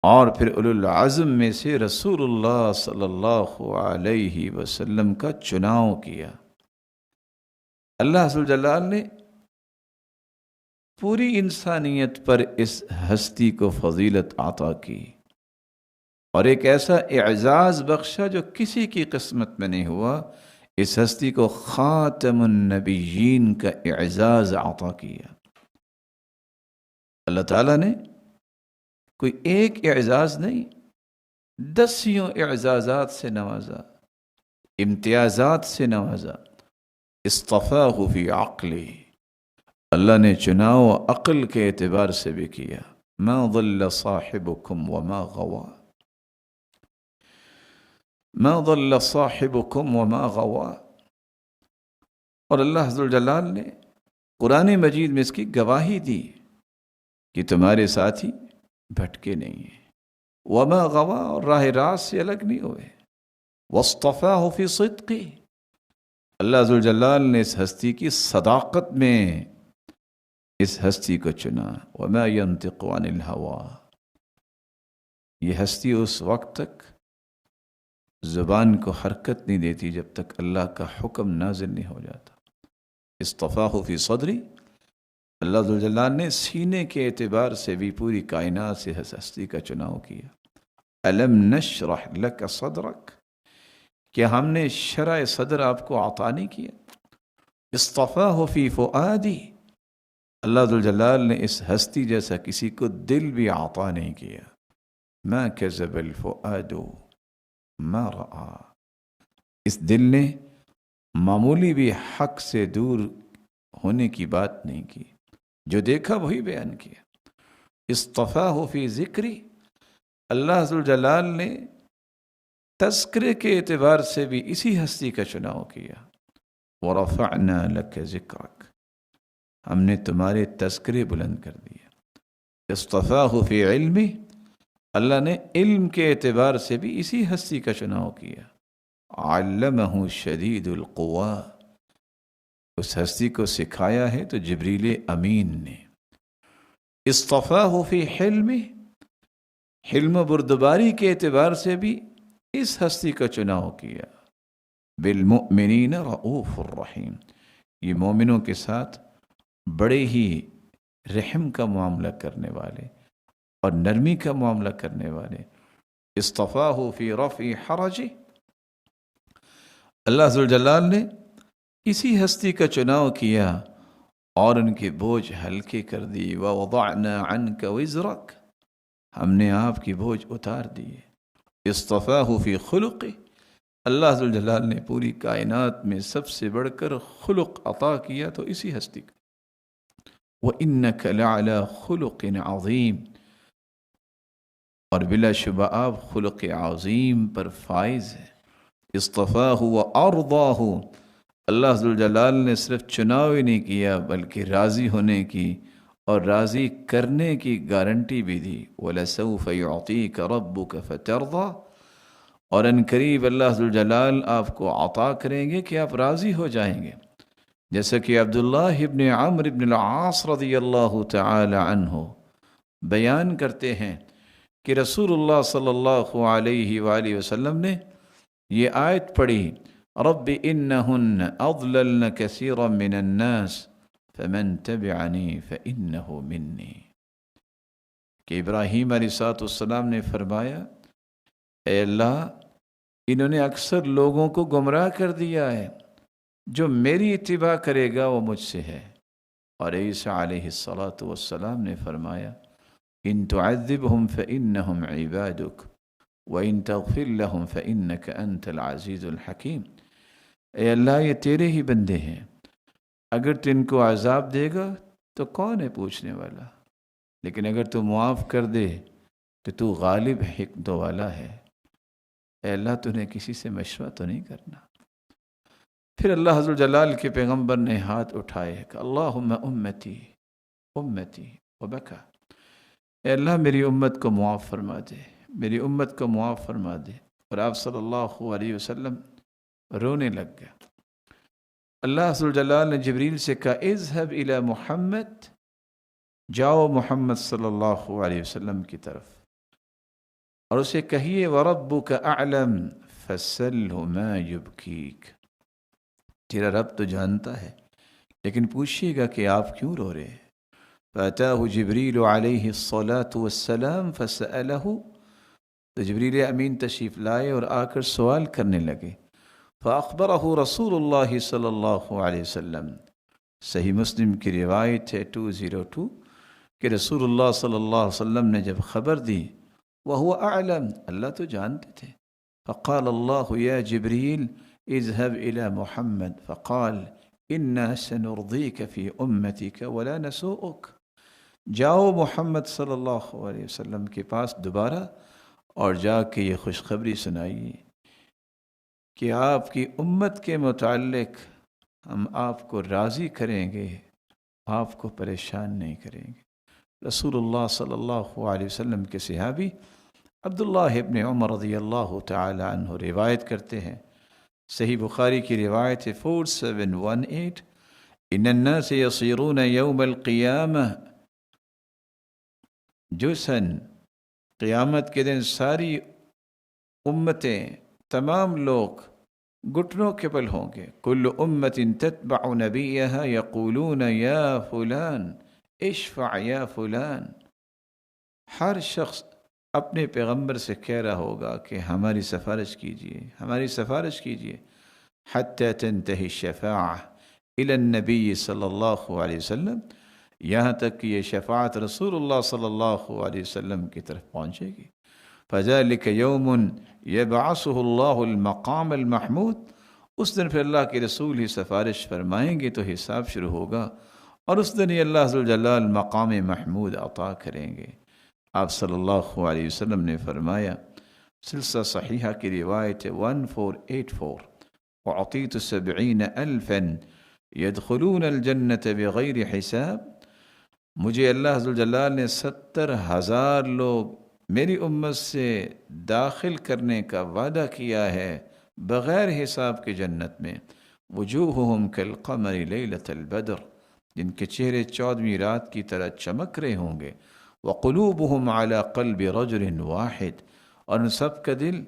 اور پھر اولو العزم میں سے رسول اللہ صلی اللہ علیہ وسلم کا چناؤ کیا۔ اللہ ذو الجلال نے پوری انسانیت پر اس ہستی کو فضیلت عطا کی اور ایک ایسا اعزاز بخشا جو کسی کی قسمت میں نہیں ہوا۔ اس ہستی کو خاتم النبیین کا اعزاز عطا کیا۔ اللہ تعالیٰ نے کوئی ایک اعزاز نہیں، دسیوں اعزازات سے نوازا، امتیازات سے نوازا۔ اصطفاہ فی عقلی، اللہ نے چناؤ عقل کے اعتبار سے بھی کیا۔ ما ضل صاحبکم وما غوا، ما ضل صاحبکم وما غوا۔ اور اللہ عز وجل نے قرآن مجید میں اس کی گواہی دی کہ تمہارے ساتھی بھٹکے نہیں ہیں، وما غوا، اور راہ راست سے الگ نہیں ہوئے۔ واصطفاہ فی صدقی، اللہ عز وجل نے اس ہستی کی صداقت میں اس ہستی کو چنا۔ وما ينطق عن الہویٰ، یہ ہستی اس وقت تک زبان کو حرکت نہیں دیتی جب تک اللہ کا حکم نازل نہیں ہو جاتا۔ اصطفاہ فی صدری، اللہ ذو الجلال نے سینے کے اعتبار سے بھی پوری کائنات سے ہستی کا چناؤ کیا۔ الم نشرح لک صدرک، کیا ہم نے شرح صدر آپ کو عطا نہیں کیا؟ اصطفاہ فی فؤادی، اللہ ذو الجلال نے اس ہستی جیسا کسی کو دل بھی عطا نہیں کیا۔ ما کذب الفؤاد ما رأى، اس دل نے معمولی بھی حق سے دور ہونے کی بات نہیں کی، جو دیکھا وہی بیان کیا۔ اصطفاہ فی ذکری، اللہ ذو الجلال نے تذکرے کے اعتبار سے بھی اسی ہستی کا چناؤ کیا۔ ورفعنا لک ذکرک، ہم نے تمہارے تذکرے بلند کر دیا۔ اصطفاہ فی علمی، اللہ نے علم کے اعتبار سے بھی اسی ہستی کا چناؤ کیا۔ علمہ شدید القوا، اس ہستی کو سکھایا ہے تو جبریل امین نے۔ اصطفاہ فی حلم، حلم و بردباری کے اعتبار سے بھی اس ہستی کا چناؤ کیا۔ بالمؤمنین رؤوف الرحیم، یہ مومنوں کے ساتھ بڑے ہی رحم کا معاملہ کرنے والے اور نرمی کا معاملہ کرنے والے۔ اصطفاہ فی رفع حرج، اللہ ذو الجلال نے اسی ہستی کا چناؤ کیا اور ان کے بوجھ ہلکے کر دی۔ ووضعنا عنک وزرک، ہم نے آپ کی بوجھ اتار دیے۔ اصطفاہ فی خلق، اللہ ذو الجلال نے پوری کائنات میں سب سے بڑھ کر خلق عطا کیا تو اسی ہستی کا۔ وَإِنَّكَ لَعَلَى خُلُقٍ عَظِيمٍ، اور بلا شبہ آپ خلق عظیم پر فائز ہے۔ اصطفاہ وارضاہ، اللہ ذو الجلال نے صرف چناؤ ہی نہیں کیا بلکہ راضی ہونے کی اور راضی کرنے کی گارنٹی بھی دی۔ وَلَسَوْفَ يُعْطِيكَ رَبُّكَ فَتَرْضَىٰ، اور ان قریب اللہ ذو الجلال آپ کو عطا کریں گے کہ آپ راضی ہو جائیں گے۔ جیسا کہ عبداللہ ابن عمرو ابن العاص رضی اللہ تعالی عنہ بیان کرتے ہیں کہ رسول اللہ صلی اللہ علیہ وآلہ وسلم نے یہ آیت پڑھی، رب انہن اضللن کثیرا من الناس فمن تبعنی فانہ منی، کہ ابراہیم علیہ السلام نے فرمایا، اے اللہ انہوں نے اکثر لوگوں کو گمراہ کر دیا ہے، جو میری اتباع کرے گا وہ مجھ سے ہے۔ اور عیسیٰ علیہ السلام نے فرمایا، ان تعذبهم فانہم عبادک وَإِن تَغْفِرْ لَهُمْ فَإِنَّكَ أَنْتَ الْعَزِيزُ الْحَكِيمُ، اے اللہ یہ تیرے ہی بندے ہیں، اگر تو ان کو عذاب دے گا تو کون ہے پوچھنے والا، لیکن اگر تو معاف کر دے تو تو غالب حکمت والا ہے۔ اے اللہ تو نے کسی سے مشورہ تو نہیں کرنا۔ پھر اللہ عز و جلال کے پیغمبر نے ہاتھ اٹھائے کہ اللہم امتی امتی وبکا، اے اللہ میری امت کو معاف فرما دے، میری امت کو معاف فرما دے۔ اور آپ صلی اللہ علیہ وسلم رونے لگ گئے۔ اللہ عز و جلال نے جبریل سے کہا اذهب الی محمد، جاؤ محمد صلی اللہ علیہ وسلم کی طرف، اور اسے کہیے وَرَبُّكَ أَعْلَمُ فَاسْأَلْهُ مَا يُبْكِيكَ، تیرا رب تو جانتا ہے، لیکن پوچھیے گا کہ آپ کیوں رو رہے ہیں۔ فَأَتَاهُ جِبْرِيلُ عَلَيْهِ الصَّلَاةُ وَالسَّلَامُ فَسَأَلَهُ، تو جبریل امین تشریف لائے اور آ کر سوال کرنے لگے۔ فَأَخْبَرَهُ رسول اللہ صلی اللہ علیہ وسلم، صحیح مسلم کی روایت ہے 202 کہ رسول اللہ صلی اللہ علیہ وسلم نے جب خبر دی، وَهُوَ أَعْلَمُ، اللہ تو جانتے تھے۔ فقال اللہ یا جبریل اذهب إلى محمد فقال إنا سنرضيك في أمتك ولا نسوءك، جاؤ محمد صلی اللہ علیہ وسلم کے پاس دوبارہ اور جا کے یہ خوشخبری سنائیے کہ آپ کی امت کے متعلق ہم آپ کو راضی کریں گے، آپ کو پریشان نہیں کریں گے۔ رسول اللہ صلی اللہ علیہ وسلم کے صحابی عبداللہ ابن عمر رضی اللہ تعالی عنہ روایت کرتے ہیں، صحیح بخاری کی روایت ہے 4718، ان الناس یصیرون یوم القیامہ، جسن قیامت کے دن ساری امتیں، تمام لوگ گھٹنوں کے بل ہوں گے۔ کل امت تتبع نبیہا یقولون یا فلان اشفع یا فلان، ہر شخص اپنے پیغمبر سے کہہ رہا ہوگا کہ ہماری سفارش کیجیے، ہماری سفارش کیجیے، حتی تنتہی الشفاعہ الی النبی صلی اللہ علیہ وسلم، یہاں تک کہ یہ شفاعت رسول اللہ صلی اللہ علیہ وسلم کی طرف پہنچے گی۔ فذلک یوم یبعثہ اللہ المقام المحمود، اس دن پھر اللہ کے رسول ہی سفارش فرمائیں گے تو حساب شروع ہوگا، اور اس دن ہی اللہ ذوالجلال مقام محمود عطا کریں گے۔ آپ صلی اللہ علیہ وسلم نے فرمایا، سلسلہ صحیحہ کی روایت 1484، وَأُعْطِيتُ 70,000 يَدْخُلُونَ الْجَنَّةَ بِغَيْرِ حساب، مجھے اللہ ذوالجلال نے 70,000 لوگ میری امت سے داخل کرنے کا وعدہ کیا ہے بغیر حساب کے جنت میں۔ وجوہہم کالقمر لیلۃ البدر، جن کے چہرے 14ویں رات کی طرح چمک رہے ہوں گے۔ وقلوبہم علی قلب رجل واحد، اور ان سب کا دل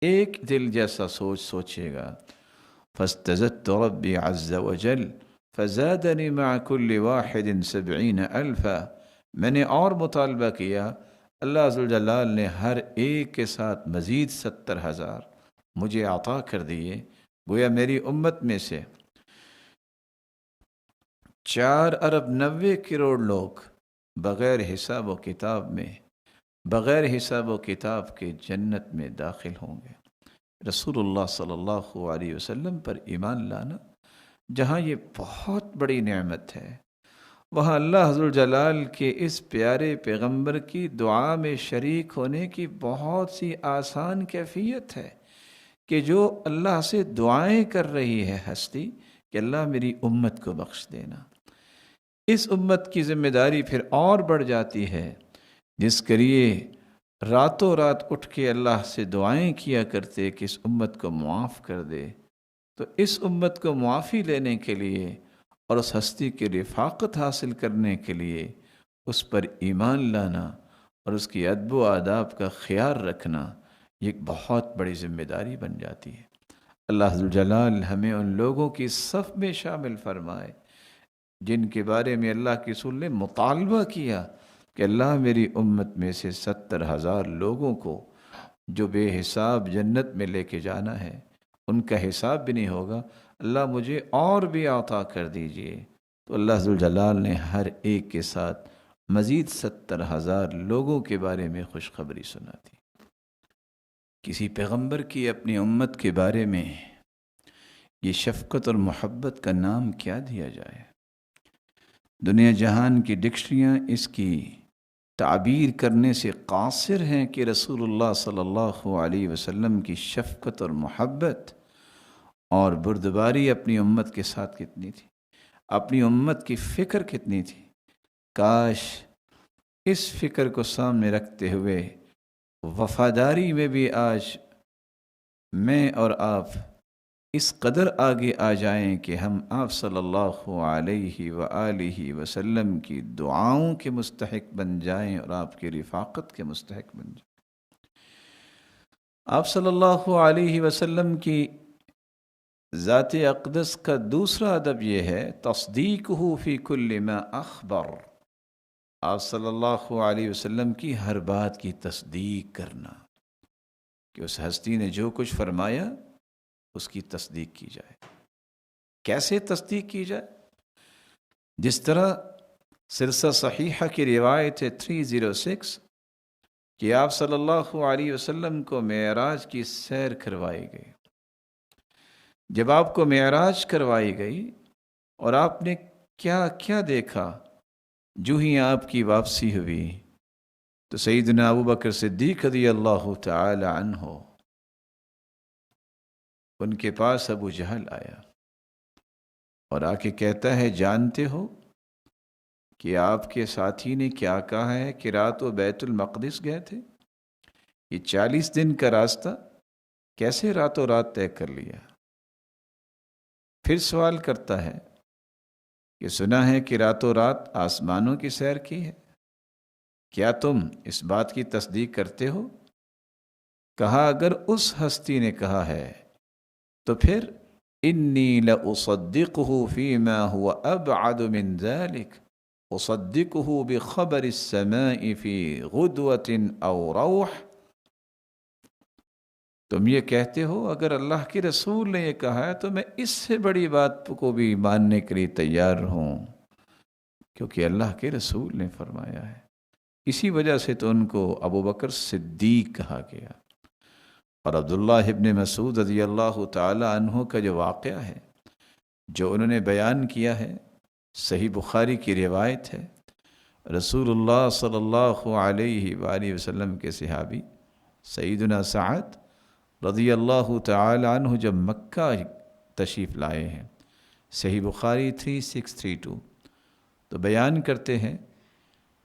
ایک دل جیسا سوچے گا۔ فاستزدت ربی عز وجل فزادنی مع کل واحد 70,000، میں نے اور مطالبہ کیا، اللہ عز و جلال نے ہر ایک کے ساتھ مزید 70,000 مجھے عطا کر دیے، گویا میری امت میں سے 4,90,00,000,000 لوگ بغیر حساب و کتاب میں، بغیر حساب و کتاب کے جنت میں داخل ہوں گے۔ رسول اللہ صلی اللہ علیہ وسلم پر ایمان لانا، جہاں یہ بہت بڑی نعمت ہے، وہاں اللہ حضر جلال کے اس پیارے پیغمبر کی دعا میں شریک ہونے کی بہت سی آسان کیفیت ہے کہ جو اللہ سے دعائیں کر رہی ہے ہستی کہ اللہ میری امت کو بخش دینا، اس امت کی ذمہ داری پھر اور بڑھ جاتی ہے، جس کے لیے راتوں رات اٹھ کے اللہ سے دعائیں کیا کرتے کہ اس امت کو معاف کر دے۔ تو اس امت کو معافی لینے کے لیے اور اس ہستی کی رفاقت حاصل کرنے کے لیے اس پر ایمان لانا اور اس کی ادب و آداب کا خیال رکھنا، یہ ایک بہت بڑی ذمہ داری بن جاتی ہے۔ اللہ ذوالجلال ہمیں ان لوگوں کی صف میں شامل فرمائے جن کے بارے میں اللہ کے رسول نے مطالبہ کیا کہ اللہ میری امت میں سے 70,000 لوگوں کو جو بے حساب جنت میں لے کے جانا ہے، ان کا حساب بھی نہیں ہوگا، اللہ مجھے اور بھی عطا کر دیجئے۔ تو اللہ ذوالجلال نے ہر ایک کے ساتھ مزید 70,000 لوگوں کے بارے میں خوشخبری سنا دی۔ کسی پیغمبر کی اپنی امت کے بارے میں یہ شفقت اور محبت کا نام کیا دیا جائے؟ دنیا جہان کی ڈکشنریاں اس کی تعبیر کرنے سے قاصر ہیں کہ رسول اللہ صلی اللہ علیہ وسلم کی شفقت اور محبت اور بردباری اپنی امت کے ساتھ کتنی تھی، اپنی امت کی فکر کتنی تھی۔ کاش اس فکر کو سامنے رکھتے ہوئے وفاداری میں بھی آج میں اور آپ اس قدر آگے آ جائیں کہ ہم آپ صلی اللہ علیہ وآلہ وسلم کی دعاؤں کے مستحق بن جائیں اور آپ کی رفاقت کے مستحق بن جائیں۔ آپ صلی اللہ علیہ وسلم کی ذات اقدس کا دوسرا ادب یہ ہے تصدیقہ فی کل ما اخبر، آپ صلی اللہ علیہ وسلم کی ہر بات کی تصدیق کرنا، کہ اس ہستی نے جو کچھ فرمایا اس کی تصدیق کی جائے۔ کیسے تصدیق کی جائے؟ جس طرح سلسلہ صحیحہ کی روایت ہے 306 کہ آپ صلی اللہ علیہ وسلم کو معراج کی سیر کروائی گئی۔ جب آپ کو معراج کروائی گئی اور آپ نے کیا کیا دیکھا، جو ہی آپ کی واپسی ہوئی تو سیدنا ابو بکر صدیق رضی اللہ تعالی عنہ ان کے پاس ابو جہل آیا اور آ کے کہتا ہے جانتے ہو کہ آپ کے ساتھی نے کیا کہا ہے کہ رات وہ بیت المقدس گئے تھے؟ یہ 40 دن کا راستہ کیسے راتوں رات طے کر لیا؟ پھر سوال کرتا ہے کہ سنا ہے کہ راتوں رات آسمانوں کی سیر کی ہے، کیا تم اس بات کی تصدیق کرتے ہو؟ کہا اگر اس ہستی نے کہا ہے تو پھر انی لأصدقه فيما هو ابعد من ذلك، اصدقه بخبر السماء في غدوة او روح۔ تم یہ کہتے ہو اگر اللہ کے رسول نے یہ کہا ہے تو میں اس سے بڑی بات کو بھی ماننے کے لیے تیار ہوں، کیونکہ اللہ کے رسول نے فرمایا ہے۔ اسی وجہ سے تو ان کو ابو بکر صدیق کہا گیا۔ اور عبداللہ ابن مسعود رضی اللہ تعالی عنہ کا جو واقعہ ہے جو انہوں نے بیان کیا ہے، صحیح بخاری کی روایت ہے، رسول اللہ صلی اللہ علیہ وآلہ وسلم کے صحابی سیدنا سعد رضی اللہ تعالی عنہ جب مکہ تشریف لائے ہیں، صحیح بخاری 3632، تو بیان کرتے ہیں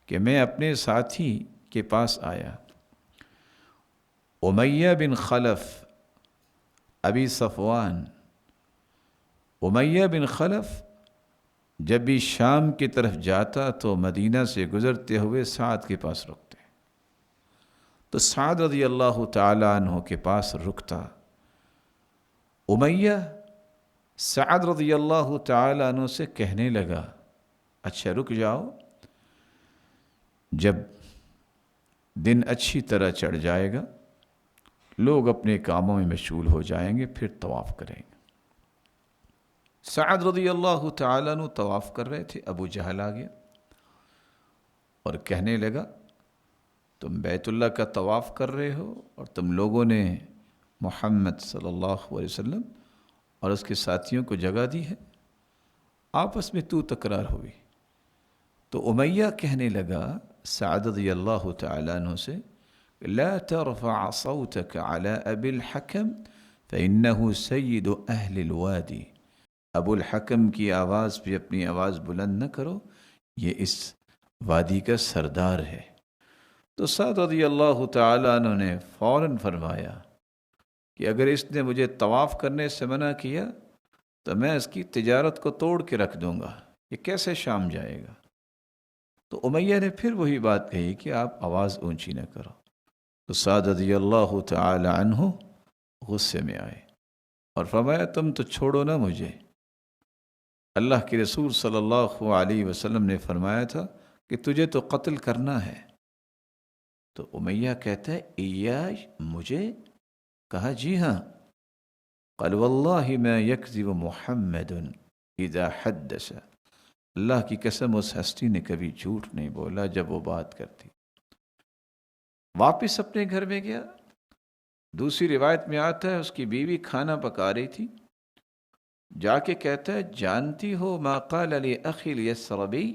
کہ میں اپنے ساتھی کے پاس آیا، امیہ بن خلف ابی صفوان۔ امیہ بن خلف جب بھی شام کی طرف جاتا تو مدینہ سے گزرتے ہوئے سعد کے پاس رکتے، تو سعد رضی اللہ تعالی عنہ کے پاس رکتا۔ امیہ سعد رضی اللہ تعالی عنہ سے کہنے لگا اچھا رک جاؤ، جب دن اچھی طرح چڑھ جائے گا، لوگ اپنے کاموں میں مشغول ہو جائیں گے، پھر طواف کریں گے۔ سعد رضی اللہ تعالیٰ عنہ طواف کر رہے تھے، ابو جہل آ گیا اور کہنے لگا تم بیت اللہ کا طواف کر رہے ہو اور تم لوگوں نے محمد صلی اللہ علیہ وسلم اور اس کے ساتھیوں کو جگہ دی ہے۔ آپس میں تکرار ہوئی تو امیہ کہنے لگا سعد رضی اللہ تعالیٰ عنہ سے لا ترفع صوتك على ابی الحکم فإنه سید اہل الوادی، ابو الحکم کی آواز پہ اپنی آواز بلند نہ کرو، یہ اس وادی کا سردار ہے۔ تو سعد رضی اللہ تعالیٰ عنہ نے فوراً فرمایا کہ اگر اس نے مجھے طواف کرنے سے منع کیا تو میں اس کی تجارت کو توڑ کے رکھ دوں گا، یہ کیسے شام جائے گا؟ تو امیہ نے پھر وہی بات کہی کہ آپ آواز اونچی نہ کرو۔ تو سعد رضی اللہ تعالی عنہ غصے میں آئے اور فرمایا تم تو چھوڑو نا مجھے، اللہ کے رسول صلی اللہ علیہ وسلم نے فرمایا تھا کہ تجھے تو قتل کرنا ہے۔ تو امیہ کہتا ہے ایاش مجھے؟ کہا جی ہاں۔ قال واللہ ما یکذب محمد اذا حدث، اللہ کی قسم اس ہستی نے کبھی جھوٹ نہیں بولا جب وہ بات کرتی۔ واپس اپنے گھر میں گیا، دوسری روایت میں آتا ہے اس کی بیوی کھانا پکا رہی تھی، جا کے کہتا ہے جانتی ہو ما قال لی اخی الیسربی،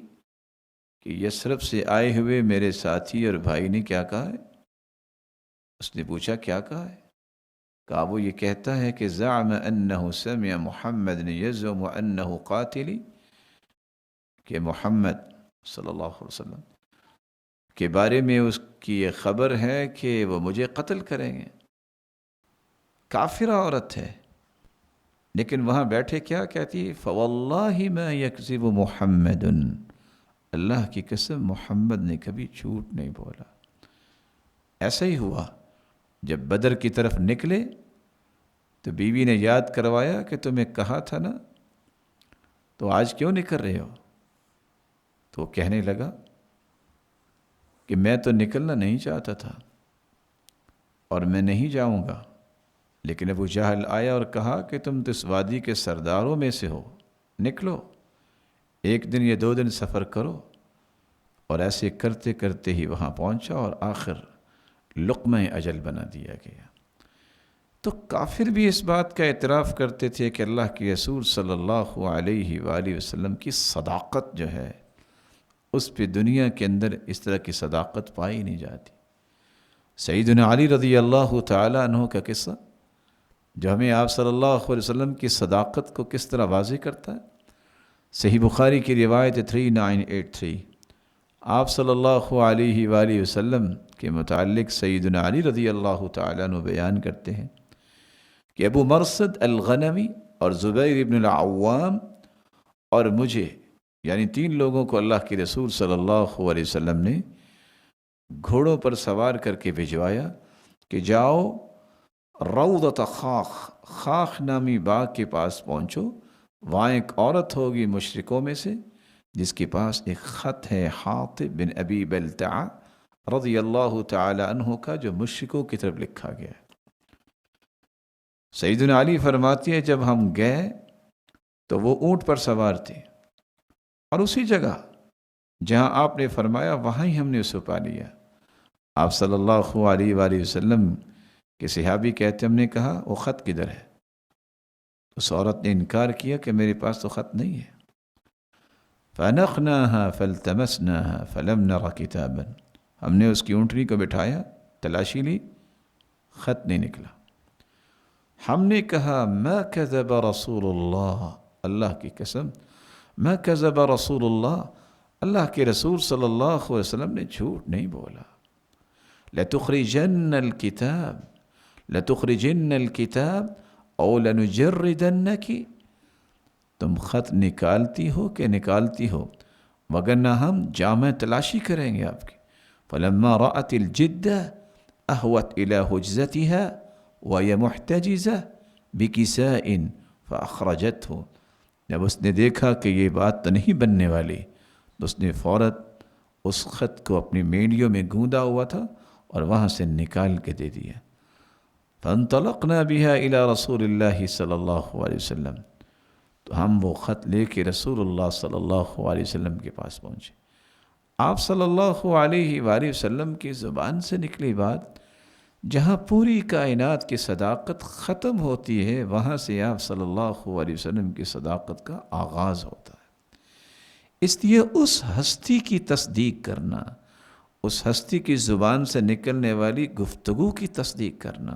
کہ یسرب سے آئے ہوئے میرے ساتھی اور بھائی نے کیا کہا ہے؟ اس نے پوچھا کیا کہا ہے؟ کہا وہ یہ کہتا ہے کہ زعم انہ سمع محمد یزعم انہ قاتلی، کہ محمد صلی اللہ علیہ وسلم کے بارے میں اس کی یہ خبر ہے کہ وہ مجھے قتل کریں گے۔ کافرہ عورت ہے، لیکن وہاں بیٹھے کیا کہتی ہے؟ فواللہ ما یکذب محمد، اللہ کی قسم محمد نے کبھی جھوٹ نہیں بولا۔ ایسا ہی ہوا، جب بدر کی طرف نکلے تو بیوی نے یاد کروایا کہ تمہیں کہا تھا نا، تو آج کیوں نکل رہے ہو؟ تو وہ کہنے لگا کہ میں تو نکلنا نہیں چاہتا تھا اور میں نہیں جاؤں گا، لیکن ابو جہل آیا اور کہا کہ تم تو اس وادی کے سرداروں میں سے ہو، نکلو، ایک دن یا 2 دن سفر کرو۔ اور ایسے کرتے کرتے ہی وہاں پہنچا اور آخر لقمہ اجل بنا دیا گیا۔ تو کافر بھی اس بات کا اعتراف کرتے تھے کہ اللہ کے رسول صلی اللہ علیہ وآلہ وسلم کی صداقت جو ہے، اس پہ دنیا کے اندر اس طرح کی صداقت پائی نہیں جاتی۔ سیدنا علی رضی اللہ تعالیٰ عنہ کا قصہ جو ہمیں آپ صلی اللہ علیہ وسلم کی صداقت کو کس طرح واضح کرتا ہے، صحیح بخاری کی روایت 3983، آپ صلی اللہ علیہ وآلہ وسلم کے متعلق سیدنا علی رضی اللہ تعالیٰ عنہ بیان کرتے ہیں کہ ابو مرصد الغنوی اور زبیر ابن العوام اور مجھے، یعنی 3 لوگوں کو اللہ کے رسول صلی اللہ علیہ وسلم نے گھوڑوں پر سوار کر کے بھجوایا کہ جاؤ روضۃ خاخ نامی باغ کے پاس پہنچو، وہاں ایک عورت ہوگی مشرکوں میں سے جس کے پاس ایک خط ہے حاطب بن ابی بلتع رضی اللہ تعالی عنہ کا، جو مشرکوں کی طرف لکھا گیا ہے۔ سیدنا علی فرماتی ہے جب ہم گئے تو وہ اونٹ پر سوار تھے اور اسی جگہ جہاں آپ نے فرمایا وہاں ہی ہم نے اسے پا لیا۔ آپ صلی اللہ علیہ وآلہ وسلم کے صحابی کہتے ہم نے کہا وہ خط کدھر ہے؟ اس عورت نے انکار کیا کہ میرے پاس تو خط نہیں ہے۔ فَأَنَقْنَاهَا فَالْتَمَسْنَاهَا فَلَمْ نَرَ كِتَابًا، ہم نے اس کی اونٹنی کو بٹھایا، تلاشی لی، خط نہیں نکلا۔ ہم نے کہا ما کذب رسول اللہ، اللہ کی قسم ما کذب رسول اللہ، اللہ کے رسول صلی اللہ علیہ وسلم نے جھوٹ نہیں بولا۔ لَتُخْرِجَنَّ الْكِتَابِ لَتُخْرِجِنَّ الْكِتَابِ أَوْ لَنُجَرِّدَنَّكِ، تم خط نکالتی ہو کہ نکالتی ہو، وگرنہ ہم جامع تلاشی کریں گے آپ کی۔ فَلَمَّا رَأَتِ الْجِدَّةَ أَهْوَتْ إِلَى حُجْزَتِهَا وَهِيَ مُحْتَجِزَةٌ بِكِسَاءٍ فَأَخْرَجَتْهُ، جب اس نے دیکھا کہ یہ بات تو نہیں بننے والی تو اس نے فوراً اس خط کو اپنی میڑیوں میں گوندا ہوا تھا اور وہاں سے نکال کے دے دیا۔ فَانْطَلَقْنَا بِهَا إِلَى رَسُولِ اللَّهِ صلی اللہ علیہ وسلم، تو ہم وہ خط لے کے رسول اللہ صلی اللہ علیہ وسلم کے پاس پہنچے۔ آپ صلی اللہ علیہ وآلہ وسلم کی زبان سے نکلی بات، جہاں پوری کائنات کی صداقت ختم ہوتی ہے وہاں سے آپ صلی اللہ علیہ وسلم کی صداقت کا آغاز ہوتا ہے۔ اس لیے اس ہستی کی تصدیق کرنا، اس ہستی کی زبان سے نکلنے والی گفتگو کی تصدیق کرنا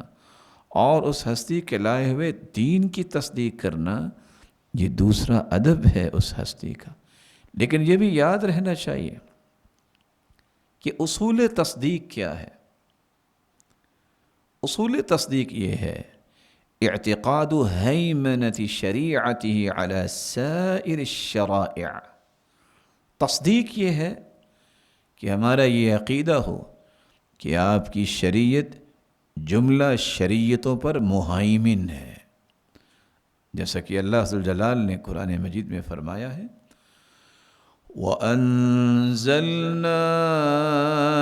اور اس ہستی کے لائے ہوئے دین کی تصدیق کرنا، یہ دوسرا ادب ہے اس ہستی کا۔ لیکن یہ بھی یاد رہنا چاہیے کہ اصول تصدیق کیا ہے۔ اصول تصدیق یہ ہے اعتقاد ہیمنۃ شریعتہ علی سائر الشرائع، تصدیق یہ ہے کہ ہمارا یہ عقیدہ ہو کہ آپ کی شریعت جملہ شریعتوں پر مہیمن ہے، جیسا کہ اللہ ذوالجلال نے قرآن مجید میں فرمایا ہے وَأَنزَلْنَا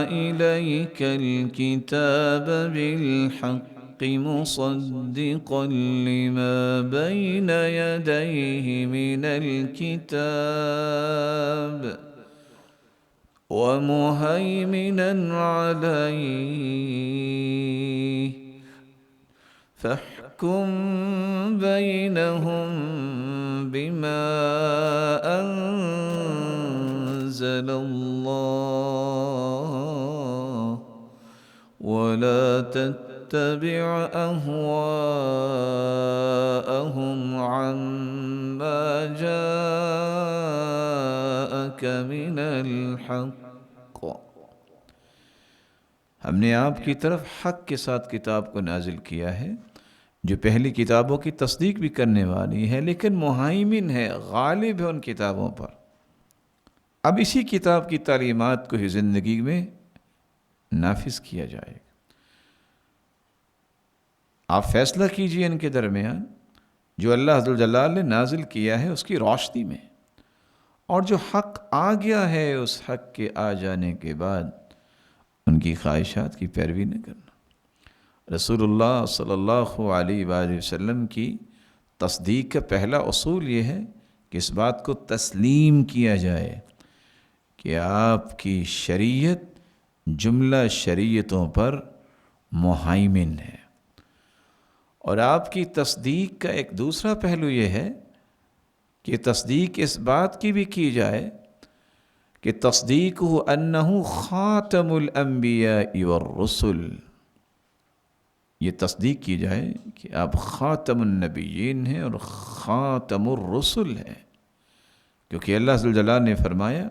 إِلَيْكَ الْكِتَابَ بِالْحَقِّ مُصَدِّقًا لِمَا بَيْنَ يَدَيْهِ مِنَ الْكِتَابِ وَمُهَيْمِنًا عَلَيْهِ فَاحْكُم بَيْنَهُم بِمَا أَنزَلَ اللَّهُ وَلَا تَتَّبِعْ أَهْوَاءَهُمْ عَمَّا جَاءَكَ مِنَ الْحَقِّ، ہم نے آپ کی طرف حق کے ساتھ کتاب کو نازل کیا ہے جو پہلی کتابوں کی تصدیق بھی کرنے والی ہے، لیکن مہیمن ہے، غالب ہے ان کتابوں پر۔ اب اسی کتاب کی تعلیمات کو ہی زندگی میں نافذ کیا جائے گا۔ آپ فیصلہ کیجئے ان کے درمیان جو اللہ عز و جلال نے نازل کیا ہے اس کی روشنی میں، اور جو حق آ گیا ہے اس حق کے آ جانے کے بعد ان کی خواہشات کی پیروی نہ کرنا۔ رسول اللہ صلی اللہ علیہ وآلہ وسلم کی تصدیق کا پہلا اصول یہ ہے کہ اس بات کو تسلیم کیا جائے کہ آپ کی شریعت جملہ شریعتوں پر مہیمن ہے۔ اور آپ کی تصدیق کا ایک دوسرا پہلو یہ ہے کہ تصدیق اس بات کی بھی کی جائے کہ تصدیق انہ خاتم الانبیاء والرسل، یہ تصدیق کی جائے کہ آپ خاتم النبیین ہیں اور خاتم الرسل ہیں، کیونکہ اللہ عز و جلال نے فرمایا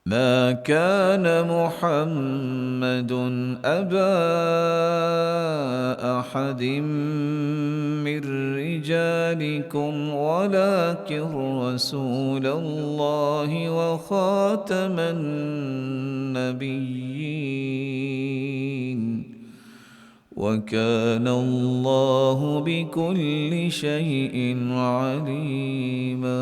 ما كان محمد أبا أحد من رجالكم ولكن رسول الله وخاتم النبيين وكان الله بكل شيء عليما۔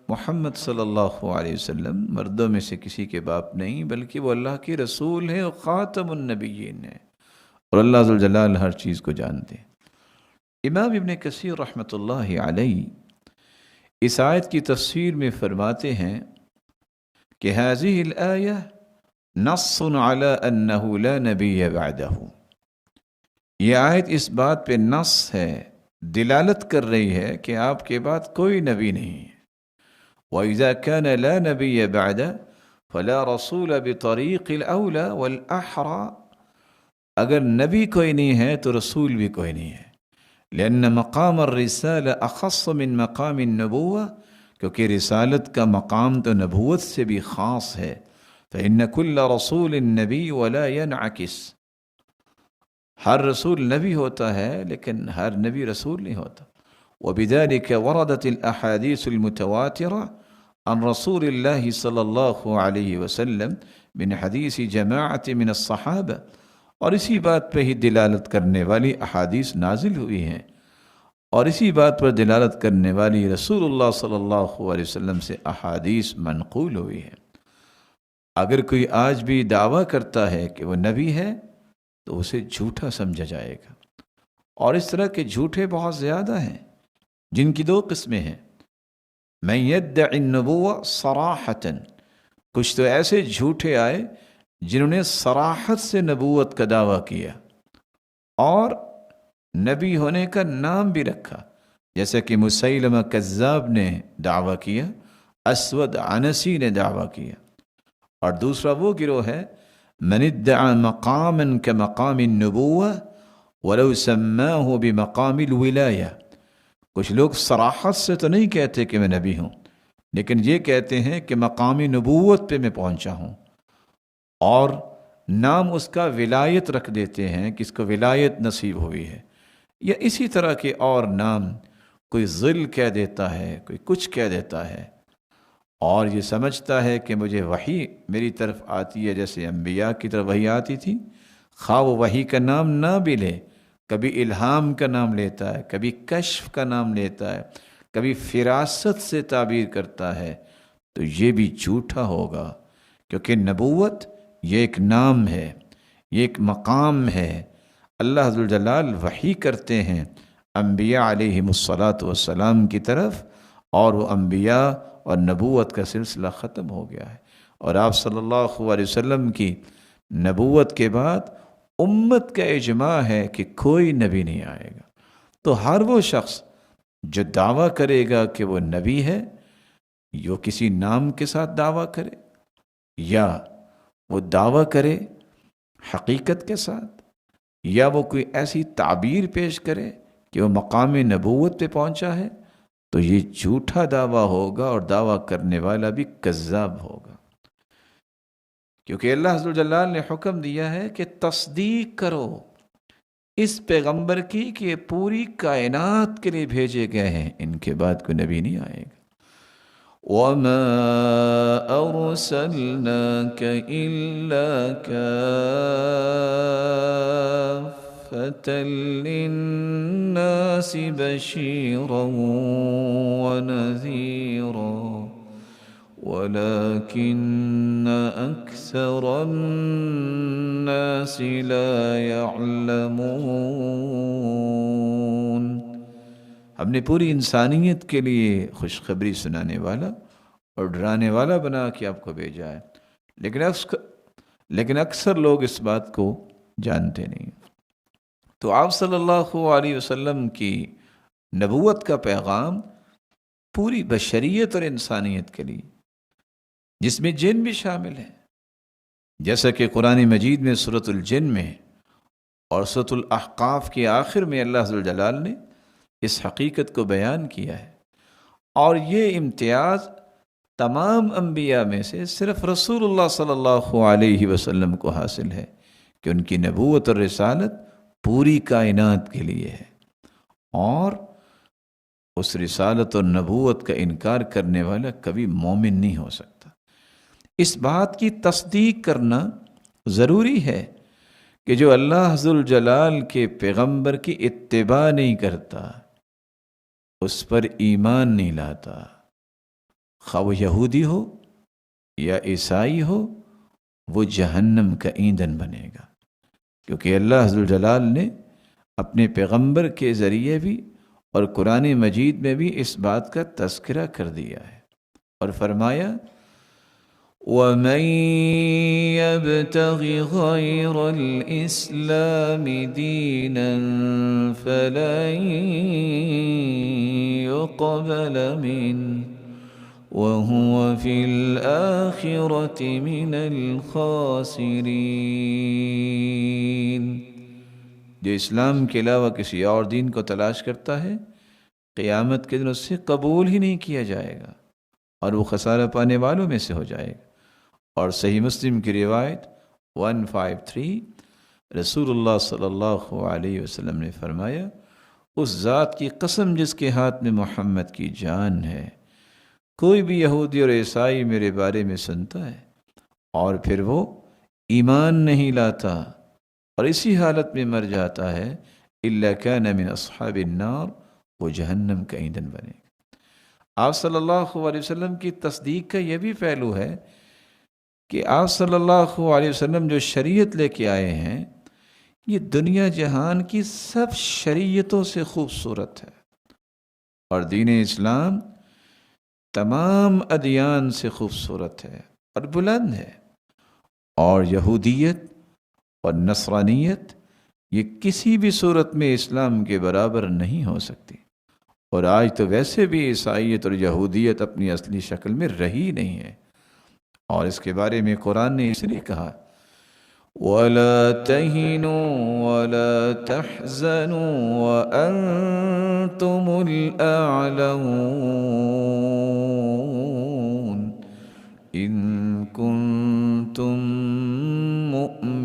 محمد صلی اللہ علیہ وسلم مردوں میں سے کسی کے باپ نہیں، بلکہ وہ اللہ کے رسول ہیں اور خاتم النبیین ہیں، اور اللہ عز و جلال ہر چیز کو جانتے ہیں۔ امام ابن کثیر رحمۃ اللہ علیہ اس آیت کی تفسیر میں فرماتے ہیں کہ هذه الآیہ نص علی انہ لا نبی بعدہ، یہ آیت اس بات پہ نص ہے، دلالت کر رہی ہے کہ آپ کے بعد کوئی نبی نہیں ہے۔ وَإِذَا كَانَ لَا نَبِيَّ بَعْدَ فَلَا رَسُولَ بِطَرِيقِ الْأَوْلَى وَالْأَحْرَى، اگر نبی کوئی نہیں ہے تو رسول بھی کوئی نہیں ہے، لأن مقام الرسالة أخص من مقام النبوة، کیونکہ رسالت کا مقام تو نبوت سے بھی خاص ہے۔ فإن كل رسول نبی ولا ينعكس، ہر رسول نبی ہوتا ہے لیکن ہر نبی رسول نہیں ہوتا۔ وبذلك وردت الأحاديث المتواترة عن رسول الله صلى الله عليه وسلم من حدیث جماعت من الصحابہ، اور اسی بات پہ ہی دلالت کرنے والی احادیث نازل ہوئی ہیں، اور اسی بات پر دلالت کرنے والی رسول اللہ صلی اللہ علیہ وسلم سے احادیث منقول ہوئی ہیں۔ اگر کوئی آج بھی دعویٰ کرتا ہے کہ وہ نبی ہے تو اسے جھوٹا سمجھا جائے گا، اور اس طرح کے جھوٹے بہت زیادہ ہیں، جن کی دو قسمیں ہیں۔ من يدعی النبوة صراحةً، کچھ تو ایسے جھوٹے آئے جنہوں نے صراحت سے نبوت کا دعویٰ کیا اور نبی ہونے کا نام بھی رکھا، جیسا کہ مسیلمہ کذاب نے دعویٰ کیا، اسود عنسی نے دعویٰ کیا۔ اور دوسرا وہ گروہ ہے من ادعى مقاما كمقام النبوة ولو سماه بمقام الولاية، کچھ لوگ صراحت سے تو نہیں کہتے کہ میں نبی ہوں، لیکن یہ کہتے ہیں کہ مقامی نبوت پہ میں پہنچا ہوں، اور نام اس کا ولایت رکھ دیتے ہیں کہ اس کو ولایت نصیب ہوئی ہے، یا اسی طرح کے اور نام، کوئی ظل کہہ دیتا ہے، کوئی کچھ کہہ دیتا ہے، اور یہ سمجھتا ہے کہ مجھے وحی میری طرف آتی ہے، جیسے انبیاء کی طرف وحی آتی تھی، خواہ وہ وحی کا نام نہ بھی لے، کبھی الہام کا نام لیتا ہے، کبھی کشف کا نام لیتا ہے، کبھی فراست سے تعبیر کرتا ہے، تو یہ بھی جھوٹا ہوگا، کیونکہ نبوت یہ ایک نام ہے، یہ ایک مقام ہے۔ اللہ عز و جلال وحی کرتے ہیں انبیاء علیہم الصلاۃ کی طرف، اور وہ انبیاء اور نبوت کا سلسلہ ختم ہو گیا ہے، اور آپ صلی اللہ علیہ وسلم کی نبوت کے بعد امت کا اجماع ہے کہ کوئی نبی نہیں آئے گا۔ تو ہر وہ شخص جو دعویٰ کرے گا کہ وہ نبی ہے، جو کسی نام کے ساتھ دعویٰ کرے، یا وہ دعویٰ کرے حقیقت کے ساتھ، یا وہ کوئی ایسی تعبیر پیش کرے کہ وہ مقام نبوت پہ پہنچا ہے، تو یہ جھوٹا دعویٰ ہوگا، اور دعویٰ کرنے والا بھی کذاب ہوگا، کیونکہ اللہ عز و جلال نے حکم دیا ہے کہ تصدیق کرو اس پیغمبر کی کہ یہ پوری کائنات کے لیے بھیجے گئے ہیں، ان کے بعد کوئی نبی نہیں آئے گا۔ وما أرسلناك إلا كافة للناس بشيرا ونذيرا ولكن أكثر الناس لا يعلمون. ہم نے پوری انسانیت کے لیے خوشخبری سنانے والا اور ڈرانے والا بنا کے آپ کو بھیجا ہے، لیکن اکثر لوگ اس بات کو جانتے نہیں. تو آپ صلی اللہ علیہ وسلم کی نبوت کا پیغام پوری بشریت اور انسانیت کے لیے، جس میں جن بھی شامل ہیں، جیسا کہ قرآن مجید میں سورۃ الجن میں اور سورۃ الاحقاف کے آخر میں اللہ ذوالجلال نے اس حقیقت کو بیان کیا ہے. اور یہ امتیاز تمام انبیاء میں سے صرف رسول اللہ صلی اللہ علیہ وسلم کو حاصل ہے کہ ان کی نبوت اور رسالت پوری کائنات کے لیے ہے، اور اس رسالت اور نبوت کا انکار کرنے والا کبھی مومن نہیں ہو سکتا. اس بات کی تصدیق کرنا ضروری ہے کہ جو اللہ ذوالجلال کے پیغمبر کی اتباع نہیں کرتا، اس پر ایمان نہیں لاتا، خواہ وہ یہودی ہو یا عیسائی ہو، وہ جہنم کا ایندھن بنے گا. کیونکہ اللہ ذوالجلال نے اپنے پیغمبر کے ذریعے بھی اور قرآن مجید میں بھی اس بات کا تذکرہ کر دیا ہے اور فرمایا وَمَن يَبْتَغِ غَيْرَ الْإِسْلَامِ دِينًا فَلَن يُقْبَلَ مِنْهُ وَهُوَ فِي الْآخِرَةِ مِنَ الْخَاسِرِينَ. جو اسلام کے علاوہ کسی اور دین کو تلاش کرتا ہے، قیامت کے دن اس سے قبول ہی نہیں کیا جائے گا اور وہ خسارہ پانے والوں میں سے ہو جائے گا. اور صحیح مسلم کی روایت 153، رسول اللہ صلی اللہ علیہ وسلم نے فرمایا اس ذات کی قسم جس کے ہاتھ میں محمد کی جان ہے، کوئی بھی یہودی اور عیسائی میرے بارے میں سنتا ہے اور پھر وہ ایمان نہیں لاتا اور اسی حالت میں مر جاتا ہے، الا کان من اصحاب النار، وہ جہنم کا ایندھن بنے گا. آپ صلی اللہ علیہ وسلم کی تصدیق کا یہ بھی پہلو ہے کہ آپ صلی اللہ علیہ وسلم جو شریعت لے کے آئے ہیں، یہ دنیا جہان کی سب شریعتوں سے خوبصورت ہے، اور دین اسلام تمام ادیان سے خوبصورت ہے اور بلند ہے. اور یہودیت اور نصرانیت یہ کسی بھی صورت میں اسلام کے برابر نہیں ہو سکتی، اور آج تو ویسے بھی عیسائیت اور یہودیت اپنی اصلی شکل میں رہی نہیں ہے. اور اس کے بارے میں قرآن نے اس لیے کہا وَلَا تَهِنُوا وَلَا تَحْزَنُوا وَأَنْتُمُ الْأَعْلَوُونَ إِن كُنتُم مُؤْمِنِينَ.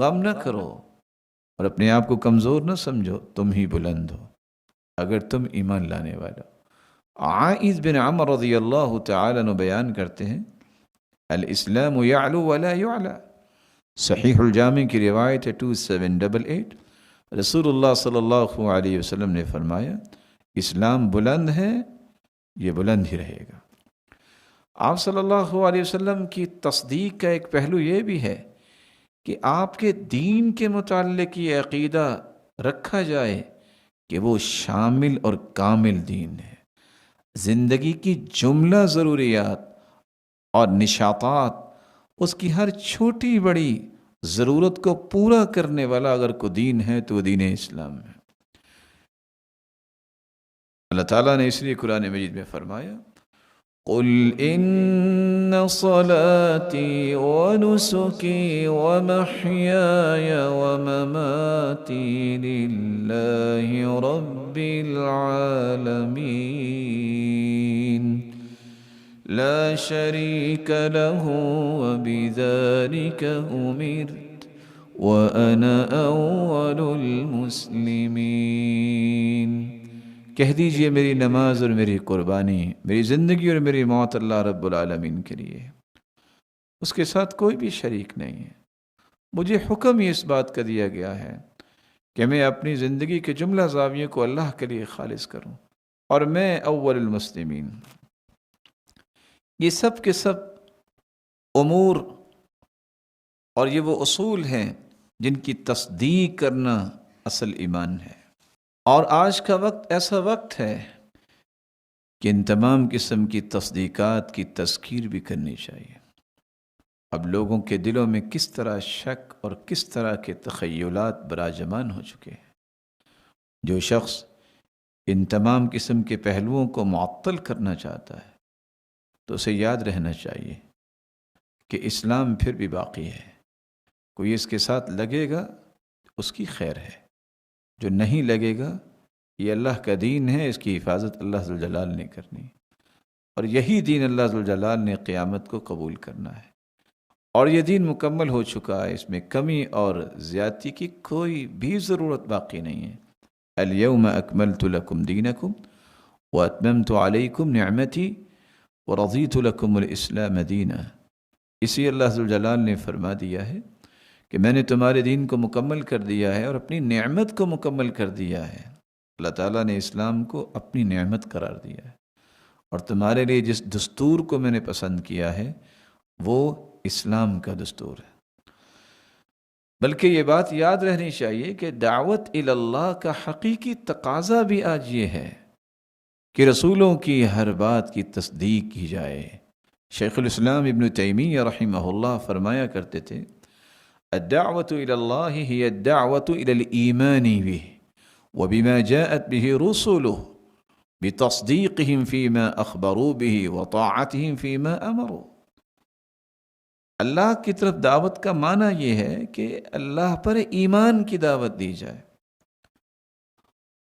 غم نہ کرو اور اپنے آپ کو کمزور نہ سمجھو، تم ہی بلند ہو اگر تم ایمان لانے والا. عائذ بن عمر رضی اللہ تعالیٰ عنہ بیان کرتے ہیں الاسلام یعلو ولا یعلا. صحیح الجامع کی روایت ہے 2788. رسول اللہ صلی اللہ علیہ وسلم نے فرمایا اسلام بلند ہے، یہ بلند ہی رہے گا. آپ صلی اللہ علیہ وسلم کی تصدیق کا ایک پہلو یہ بھی ہے کہ آپ کے دین کے متعلق یہ عقیدہ رکھا جائے کہ وہ شامل اور کامل دین ہے. زندگی کی جملہ ضروریات اور نشاطات، اس کی ہر چھوٹی بڑی ضرورت کو پورا کرنے والا اگر کوئی دین ہے تو وہ دین اسلام ہے. اللہ تعالیٰ نے اس لیے قرآن مجید میں فرمایا قُلْ إِنَّ صَلَاتِي وَنُسُكِي وَمَحْيَايَ وَمَمَاتِي لِلَّهِ رَبِّ الْعَالَمِينَ لَا شَرِيكَ لَهُ وَبِذَلِكَ أُمِرْتُ وَأَنَا أَوَّلُ الْمُسْلِمِينَ. کہہ دیجئے میری نماز اور میری قربانی، میری زندگی اور میری موت اللہ رب العالمین کے لیے، اس کے ساتھ کوئی بھی شریک نہیں ہے۔ مجھے حکم ہی اس بات کا دیا گیا ہے کہ میں اپنی زندگی کے جملہ زاویے کو اللہ کے لیے خالص کروں، اور میں اول المسلمین۔ یہ سب کے سب امور اور یہ وہ اصول ہیں جن کی تصدیق کرنا اصل ایمان ہے۔ اور آج کا وقت ایسا وقت ہے کہ ان تمام قسم کی تصدیقات کی تذکیر بھی کرنی چاہیے۔ اب لوگوں کے دلوں میں کس طرح شک اور کس طرح کے تخیلات براجمان ہو چکے ہیں۔ جو شخص ان تمام قسم کے پہلوؤں کو معطل کرنا چاہتا ہے تو اسے یاد رہنا چاہیے کہ اسلام پھر بھی باقی ہے۔ کوئی اس کے ساتھ لگے گا اس کی خیر ہے، جو نہیں لگے گا یہ اللہ کا دین ہے، اس کی حفاظت اللہ ذوالجلال نے کرنی، اور یہی دین اللہ ذوالجلال نے قیامت کو قبول کرنا ہے، اور یہ دین مکمل ہو چکا ہے، اس میں کمی اور زیادتی کی کوئی بھی ضرورت باقی نہیں ہے۔ الیوم اکملت لکم دینکم واتممت علیکم نعمتی ورضیت لکم الاسلام دینا۔ اسی اللہ ذوالجلال نے فرما دیا ہے کہ میں نے تمہارے دین کو مکمل کر دیا ہے اور اپنی نعمت کو مکمل کر دیا ہے۔ اللہ تعالیٰ نے اسلام کو اپنی نعمت قرار دیا ہے، اور تمہارے لیے جس دستور کو میں نے پسند کیا ہے وہ اسلام کا دستور ہے۔ بلکہ یہ بات یاد رہنی چاہیے کہ دعوت اللہ کا حقیقی تقاضا بھی آج یہ ہے کہ رسولوں کی ہر بات کی تصدیق کی جائے۔ شیخ الاسلام ابن تیمیہ رحمہ اللہ فرمایا کرتے تھے، الدعوة إلى الله هي الدعوة إلى الإيمان به وبما جاءت به رسله بتصديقهم فيما أخبروا به وطاعتهم فيما أمروا۔ اللہ کی طرف دعوت کا معنی یہ ہے کہ اللہ پر ایمان کی دعوت دی جائے،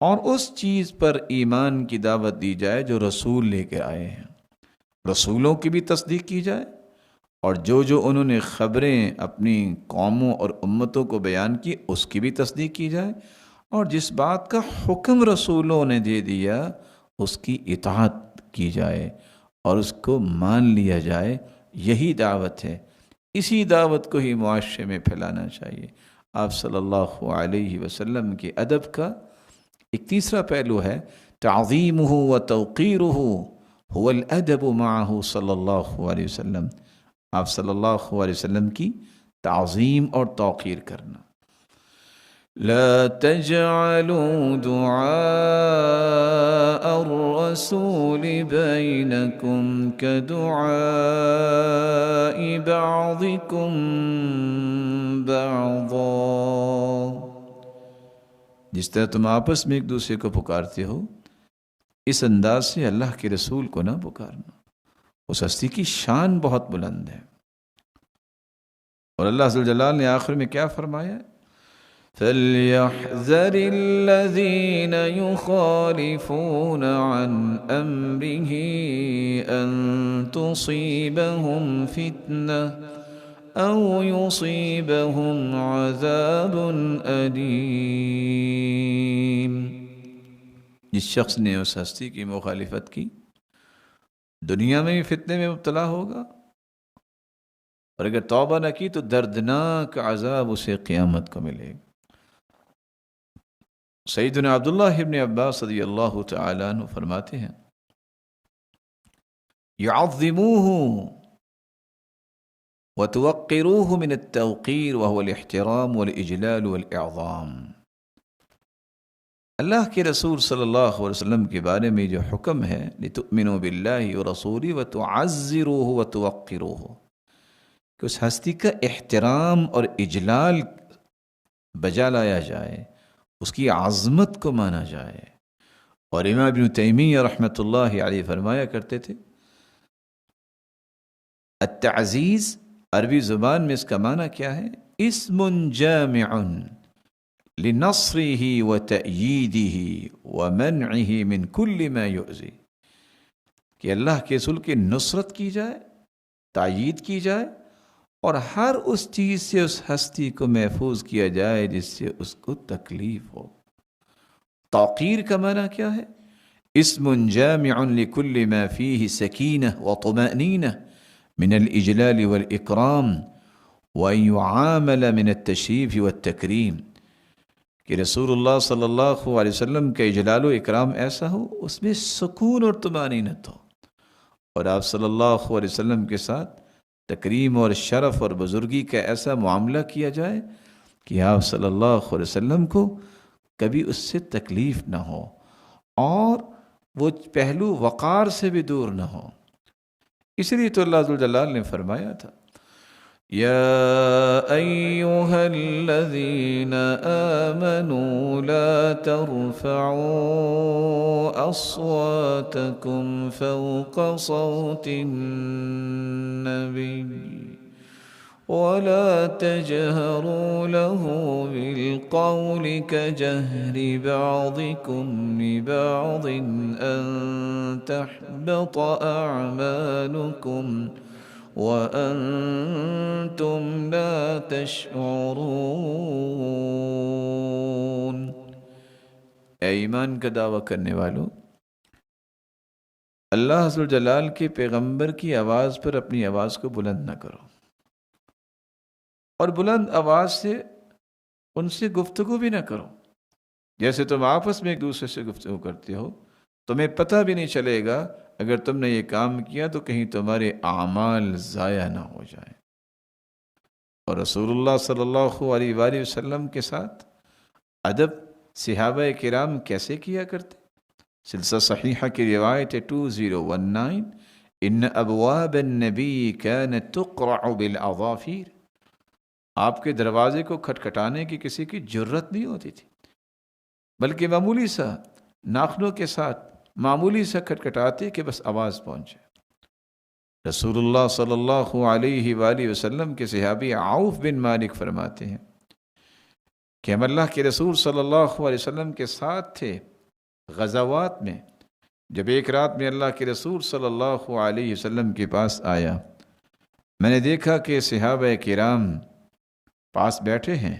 اور اس چیز پر ایمان کی دعوت دی جائے جو رسول لے کے آئے ہیں، رسولوں کی بھی تصدیق کی جائے، اور جو انہوں نے خبریں اپنی قوموں اور امتوں کو بیان کی اس کی بھی تصدیق کی جائے، اور جس بات کا حکم رسولوں نے دے دیا اس کی اطاعت کی جائے اور اس کو مان لیا جائے۔ یہی دعوت ہے، اسی دعوت کو ہی معاشرے میں پھیلانا چاہیے۔ آپ صلی اللہ علیہ وسلم کے ادب کا ایک تیسرا پہلو ہے تعظیمہ و توقیرہ هو الادب معہ صلی اللہ علیہ وسلم۔ آپ صلی اللہ علیہ وسلم کی تعظیم اور توقیر کرنا۔ لا تجعلوا دعاء الرسول بینکم کدعاء بعضکم بعضا۔ جس طرح تم آپس میں ایک دوسرے کو پکارتے ہو، اس انداز سے اللہ کے رسول کو نہ پکارنا۔ اس ہستی کی شان بہت بلند ہے، اور اللہ ذوالجلال نے آخر میں کیا فرمایا؟ فَلْيَحْذَرِ الَّذِينَ يُخَالِفُونَ عَنْ أَمْرِهِ أَن تُصِيبَهُمْ فِتْنَةٌ أَوْ يُصِيبَهُمْ عَذَابٌ أَلِيمٌ۔ جس شخص نے اس ہستی کی مخالفت کی دنیا میں بھی فتنے میں مبتلا ہوگا، اور اگر توبہ نہ کی تو دردناک عذاب اسے قیامت کو ملے گا۔ سیدنا عبداللہ ابن عباس رضی اللہ تعالی عنہ فرماتے ہیں، يعظموه وتوقروه من التوقیر وهو الاحترام والاجلال والاعظام۔ اللہ کے رسول صلی اللہ علیہ وسلم کے بارے میں جو حکم ہے لِتُؤْمِنُوا بِاللَّهِ وَرَسُولِهِ وَتُعَزِّرُوهُ وَتُوَقِّرُوهُ، کہ اس ہستی کا احترام اور اجلال بجا لایا جائے، اس کی عظمت کو مانا جائے۔ اور امام ابن تیمیہ رحمۃ اللہ علیہ فرمایا کرتے تھے، التعزیز عربی زبان میں اس کا معنی کیا ہے؟ اسم جامع لنصرہ وتأییدہ ومنعہ من کل ما یؤذی، کہ اللہ کے رسول کی نصرت کی جائے، تائید کی جائے، اور ہر اس چیز سے اس ہستی کو محفوظ کیا جائے جس سے اس کو تکلیف ہو۔ توقیر کا معنی کیا ہے؟ اسم جامع لكل ما فيه سكينة وطمأنينة من الإجلال والإكرام وأن يعامل من التشريف والتكريم، کہ رسول اللہ صلی اللہ علیہ وسلم کا اجلال و اکرام ایسا ہو، اس میں سکون اور طمانینت ہو، اور آپ صلی اللہ علیہ وسلم کے ساتھ تکریم اور شرف اور بزرگی کا ایسا معاملہ کیا جائے کہ آپ صلی اللہ علیہ وسلم کو کبھی اس سے تکلیف نہ ہو، اور وہ پہلو وقار سے بھی دور نہ ہو۔ اس لیے تو اللہ ذوالجلال نے فرمایا تھا، یا ایہا الذین آمنوا لا ترفعوا اصواتکم فوق صوت النبی ولا تجهروا له بالقول كجهر بعضكم لبعض أن تحبط أعمالكم وأنتم لا تشعرون۔ اے ایمان کا دعویٰ کرنے والوں، اللہ ذوالجلال کے پیغمبر کی آواز پر اپنی آواز کو بلند نہ کرو، اور بلند آواز سے ان سے گفتگو بھی نہ کرو جیسے تم آپس میں ایک دوسرے سے گفتگو کرتے ہو، تمہیں پتہ بھی نہیں چلے گا اگر تم نے یہ کام کیا تو کہیں تمہارے اعمال ضائع نہ ہو جائیں۔ اور رسول اللہ صلی اللہ علیہ وآلہ وسلم کے ساتھ ادب صحابہ کرام کیسے کیا کرتے؟ سلسلہ صحیحہ کی روایت 2019، ان ابواب النبی كانت تقرع بالاظافیر، آپ کے دروازے کو کھٹکھٹانے کی کسی کی جرت نہیں ہوتی تھی، بلکہ معمولی سا ناخنوں کے ساتھ معمولی سا کھٹکھٹاتے کہ بس آواز پہنچے۔ رسول اللہ صلی اللہ علیہ وآلہ وسلم کے صحابی عوف بن مالک فرماتے ہیں کہ ہم اللہ کے رسول صلی اللہ علیہ وسلم کے ساتھ تھے غزوات میں، جب ایک رات میں اللہ کے رسول صلی اللہ علیہ وسلم کے پاس آیا، میں نے دیکھا کہ صحابہ کرام پاس بیٹھے ہیں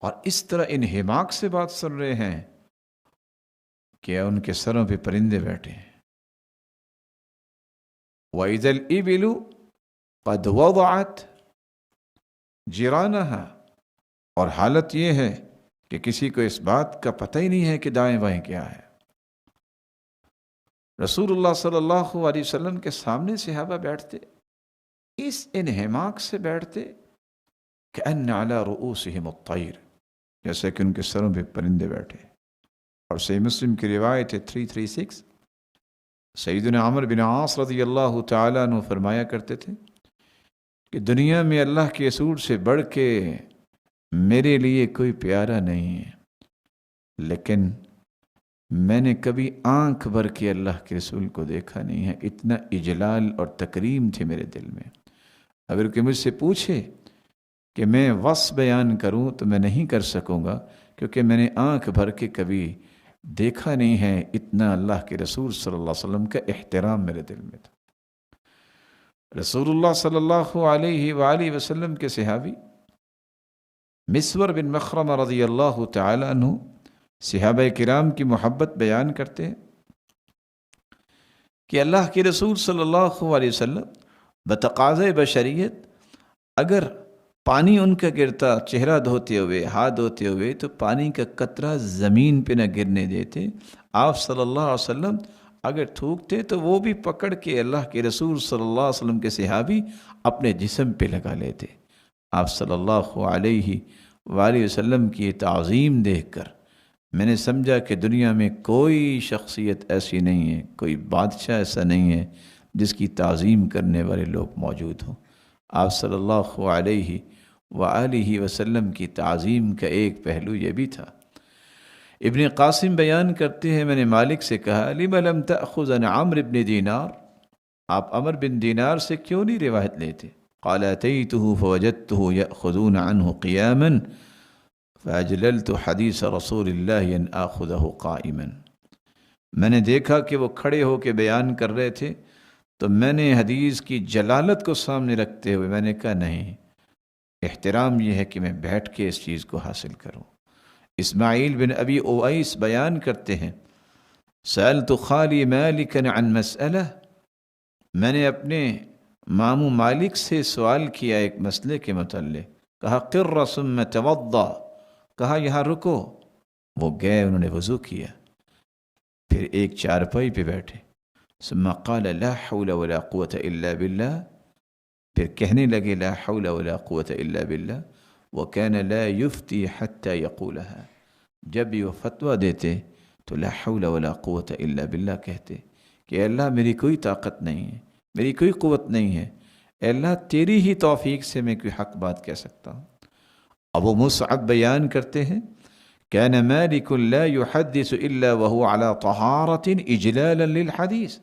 اور اس طرح انہماک سے بات سن رہے ہیں کہ ان کے سروں پہ پرندے بیٹھے ہیں۔ وَإِذَا الْإِبِلُ قَدْ وَضَعَتْ جِرَانَهَا، اور حالت یہ ہے کہ کسی کو اس بات کا پتہ ہی نہیں ہے کہ دائیں بائیں کیا ہے۔ رسول اللہ صلی اللہ علیہ وسلم کے سامنے صحابہ بیٹھتے، اس انہماک سے بیٹھتے كأن على رؤوسهم الطير، جیسے کہ ان کے سروں پہ پرندے بیٹھے۔ اور صحیح مسلم کی روایت ہے 336، سیدنا عمر بن عاص رضی اللہ تعالیٰ عنہ فرمایا کرتے تھے کہ دنیا میں اللہ کے رسول سے بڑھ کے میرے لیے کوئی پیارا نہیں ہے، لیکن میں نے کبھی آنکھ بھر کے اللہ کے رسول کو دیکھا نہیں ہے، اتنا اجلال اور تکریم تھی میرے دل میں۔ اگر کوئی مجھ سے پوچھے کہ میں وصف بیان کروں تو میں نہیں کر سکوں گا، کیونکہ میں نے آنکھ بھر کے کبھی دیکھا نہیں ہے، اتنا اللہ کے رسول صلی اللہ علیہ وسلم کا احترام میرے دل میں تھا۔ رسول اللہ صلی اللہ علیہ وآلہ وسلم کے صحابی مسور بن مخرمہ رضی اللہ تعالی عنہ صحابہ کرام کی محبت بیان کرتے ہیں کہ اللہ کے رسول صلی اللہ علیہ وسلم بتقاضۂ بشریت اگر پانی ان کا گرتا چہرہ دھوتے ہوئے، ہاتھ دھوتے ہوئے، تو پانی کا قطرہ زمین پہ نہ گرنے دیتے۔ آپ صلی اللہ علیہ وسلم اگر تھوکتے تو وہ بھی پکڑ کے اللہ کے رسول صلی اللہ علیہ وسلم کے صحابی اپنے جسم پہ لگا لیتے۔ آپ صلی اللہ علیہ وآلہ وسلم کی یہ تعظیم دیکھ کر میں نے سمجھا کہ دنیا میں کوئی شخصیت ایسی نہیں ہے، کوئی بادشاہ ایسا نہیں ہے جس کی تعظیم کرنے والے لوگ موجود ہوں۔ آپ صلی اللہ علیہ وآلہ وسلم کی تعظیم کا ایک پہلو یہ بھی تھا۔ ابن قاسم بیان کرتے ہیں میں نے مالک سے کہا لِمَ لَمْ تَأْخُذْ عَنْ عَمْرِ بْنِ دینار، آپ عمر بن دینار سے کیوں نہیں روایت لیتے؟ قال أتيته فوجدته يأخذون عنه قياما فأجللت حديث رسول الله أن آخذه قائما، میں نے دیکھا کہ وہ کھڑے ہو کے بیان کر رہے تھے تو میں نے حدیث کی جلالت کو سامنے رکھتے ہوئے میں نے کہا نہیں، احترام یہ ہے کہ میں بیٹھ کے اس چیز کو حاصل کروں۔ اسماعیل بن ابی اویس بیان کرتے ہیں سألت خالی مالکا عن مسئلہ، میں نے اپنے ماموں مالک سے سوال کیا ایک مسئلے کے متعلق. کہا قر ثم توضا، کہا یہاں رکو. وہ گئے، انہوں نے وضو کیا، پھر ایک چارپائی پہ بیٹھے. ثم قال لا حول ولا قوة الا باللہ، پھر کہنے لگے لا حول ولا قوة الا باللہ. وكان لا يفتي حتى يقولها، جب بھی وہ فتویٰ دیتے تو لا حول ولا قوة الا باللہ کہتے کہ اللہ میری کوئی طاقت نہیں ہے، میری کوئی قوت نہیں ہے، اے اللہ تیری ہی توفیق سے میں کوئی حق بات کہہ سکتا ہوں. ابو مصعب بیان کرتے ہیں كان مالك لا يحدث الا وهو على طهارة اجلالا للحديث،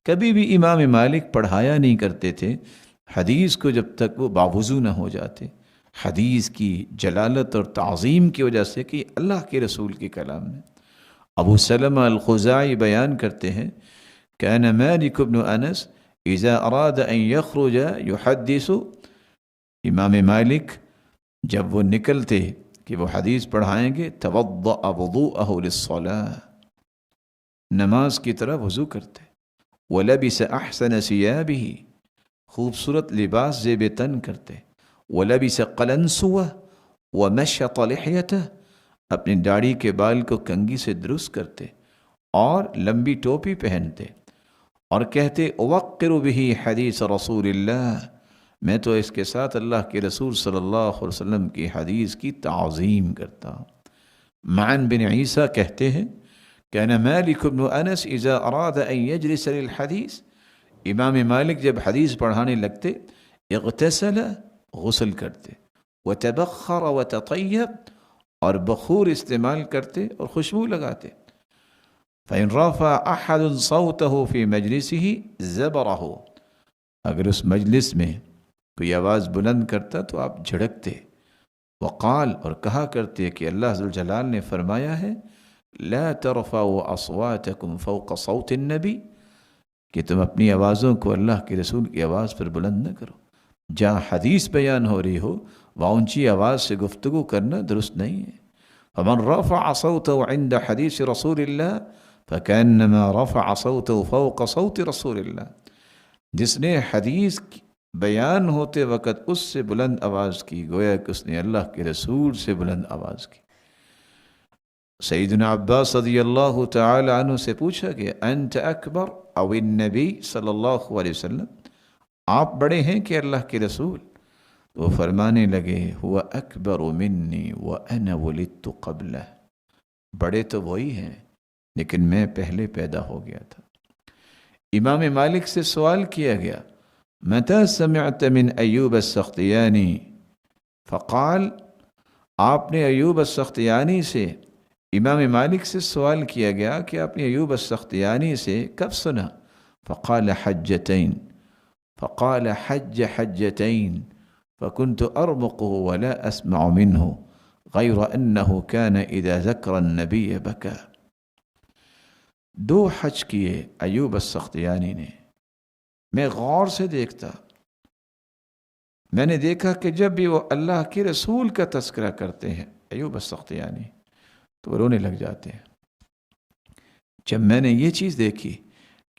کبھی بھی امام مالک پڑھایا نہیں کرتے تھے حدیث کو جب تک وہ باوضو نہ ہو جاتے، حدیث کی جلالت اور تعظیم کی وجہ سے کہ اللہ کے رسول کے کلام میں. ابو سلمہ الخزاعی بیان کرتے ہیں كان مالك بن انس اذا اراد ان يخرج يحدث، امام مالک جب وہ نکلتے کہ وہ حدیث پڑھائیں گے توضأ وضوءه للصلاة، نماز کی طرح وضو کرتے. ولبس احسن ثيابه، خوبصورت لباس زیب تن کرتے. ولبس قلنسوة ومشط لحيته، اپنی داڑھی کے بال کو کنگھی سے درست کرتے اور لمبی ٹوپی پہنتے اور کہتے اوقر به حدیث رسول اللہ، میں تو اس کے ساتھ اللہ کے رسول صلی اللہ علیہ وسلم کی حدیث کی تعظیم کرتا ہوں. معن بن عیسیٰ کہتے ہیں كان مالك بن انس اذا اراد ان يجلس للحديث، امام مالک جب حدیث پڑھانے لگتے اغتسل، غسل کرتے، وتبخر وتطیب، اور بخور استعمال کرتے اور خوشبو لگاتے. فإن رفع أحد صوته في مجلسه زبره، اگر اس مجلس میں کوئی آواز بلند کرتا تو آپ جھڑکتے. وقال، اور کہا کرتے کہ اللہ ذوالجلال نے فرمایا ہے لا ترفعوا اصواتکم فوق صوت النبی، کہ تم اپنی آوازوں کو اللہ کے رسول کی آواز پر بلند نہ کرو. جہاں حدیث بیان ہو رہی ہو وہاں اونچی آواز سے گفتگو کرنا درست نہیں ہے. فمن رفع صوته عند حدیث رسول اللہ فكأنما رفع صوته فوق صوت رسول اللہ، جس نے حدیث بیان ہوتے وقت اس سے بلند آواز کی گویا کہ اس نے اللہ کے رسول سے بلند آواز کی. سیدنا عباس رضی اللہ تعالی عنہ سے پوچھا کہ انت اکبر او النبی صلی اللہ علیہ وسلم، آپ بڑے ہیں کہ اللہ کے رسول؟ تو وہ فرمانے لگے ہوا اکبر منی وانا ولدت قبلہ، بڑے تو وہی ہیں لیکن میں پہلے پیدا ہو گیا تھا. امام مالک سے سوال کیا گیا متى سمعت من ایوب السختیانی، فقال، آپ نے ایوب السختیانی سے، امام مالک سے سوال کیا گیا کہ آپ نے ایوب السختیانی سے کب سنا؟ فقال حجتين، فقال حج حجتين فكنت أرمقه ولا أسمع منه غير أنه كان إذا ذكر النبي بكى. دو حج کیے ایوب السختیانی نے، میں غور سے دیکھتا، میں نے دیکھا کہ جب بھی وہ اللہ کے رسول کا تذکرہ کرتے ہیں ایوب السختیانی تو رونے لگ جاتے ہیں. جب میں نے یہ چیز دیکھی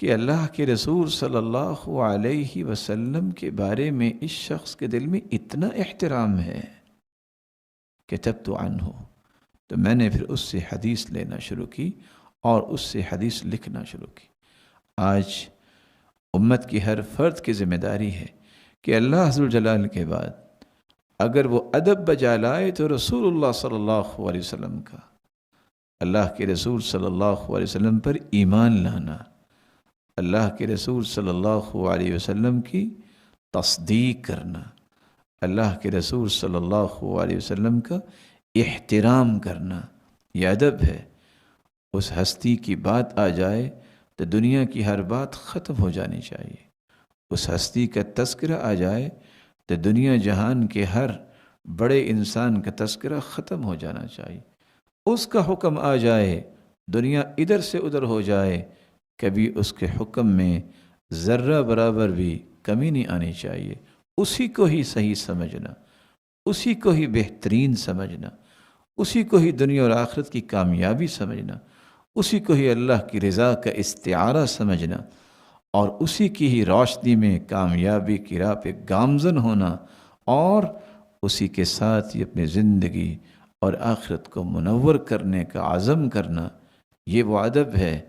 کہ اللہ کے رسول صلی اللہ علیہ وسلم کے بارے میں اس شخص کے دل میں اتنا احترام ہے، کتبت عنہ، تو میں نے پھر اس سے حدیث لینا شروع کی اور اس سے حدیث لکھنا شروع کی. آج امت کی ہر فرد کی ذمہ داری ہے کہ اللہ عز و جلال کے بعد اگر وہ ادب بجا لائے تو رسول اللہ صلی اللہ علیہ وسلم کا، اللہ کے رسول صلی اللہ علیہ وسلم پر ایمان لانا، اللہ کے رسول صلی اللہ علیہ وسلم کی تصدیق کرنا، اللہ کے رسول صلی اللہ علیہ وسلم کا احترام کرنا، یہ ادب ہے. اس ہستی کی بات آ جائے تو دنیا کی ہر بات ختم ہو جانی چاہیے. اس ہستی کا تذکرہ آ جائے تو دنیا جہان کے ہر بڑے انسان کا تذکرہ ختم ہو جانا چاہیے. اس کا حکم آ جائے دنیا ادھر سے ادھر ہو جائے، کبھی اس کے حکم میں ذرہ برابر بھی کمی نہیں آنی چاہیے. اسی کو ہی صحیح سمجھنا، اسی کو ہی بہترین سمجھنا، اسی کو ہی دنیا اور آخرت کی کامیابی سمجھنا، اسی کو ہی اللہ کی رضا کا استعارہ سمجھنا اور اسی کی ہی روشنی میں کامیابی کی راہ پہ گامزن ہونا اور اسی کے ساتھ ہی اپنی زندگی اور آخرت کو منور کرنے کا عزم کرنا، یہ وہ ادب ہے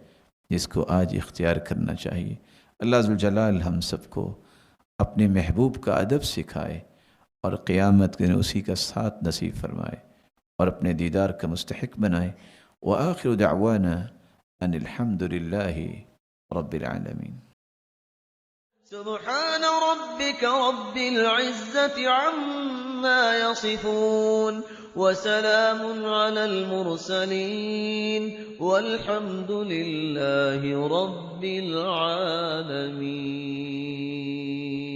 جس کو آج اختیار کرنا چاہیے۔ اللہ ذوالجلال ہم سب کو اپنے محبوب کا ادب سکھائے اور قیامت کے دن اسی کا ساتھ نصیب فرمائے اور اپنے دیدار کا مستحق بنائے۔ وآخر دعوانا ان الحمد للہ رب العالمین۔ سبحان ربك رب العزة عما يصفون وسلام على المرسلين والحمد لله رب العالمين۔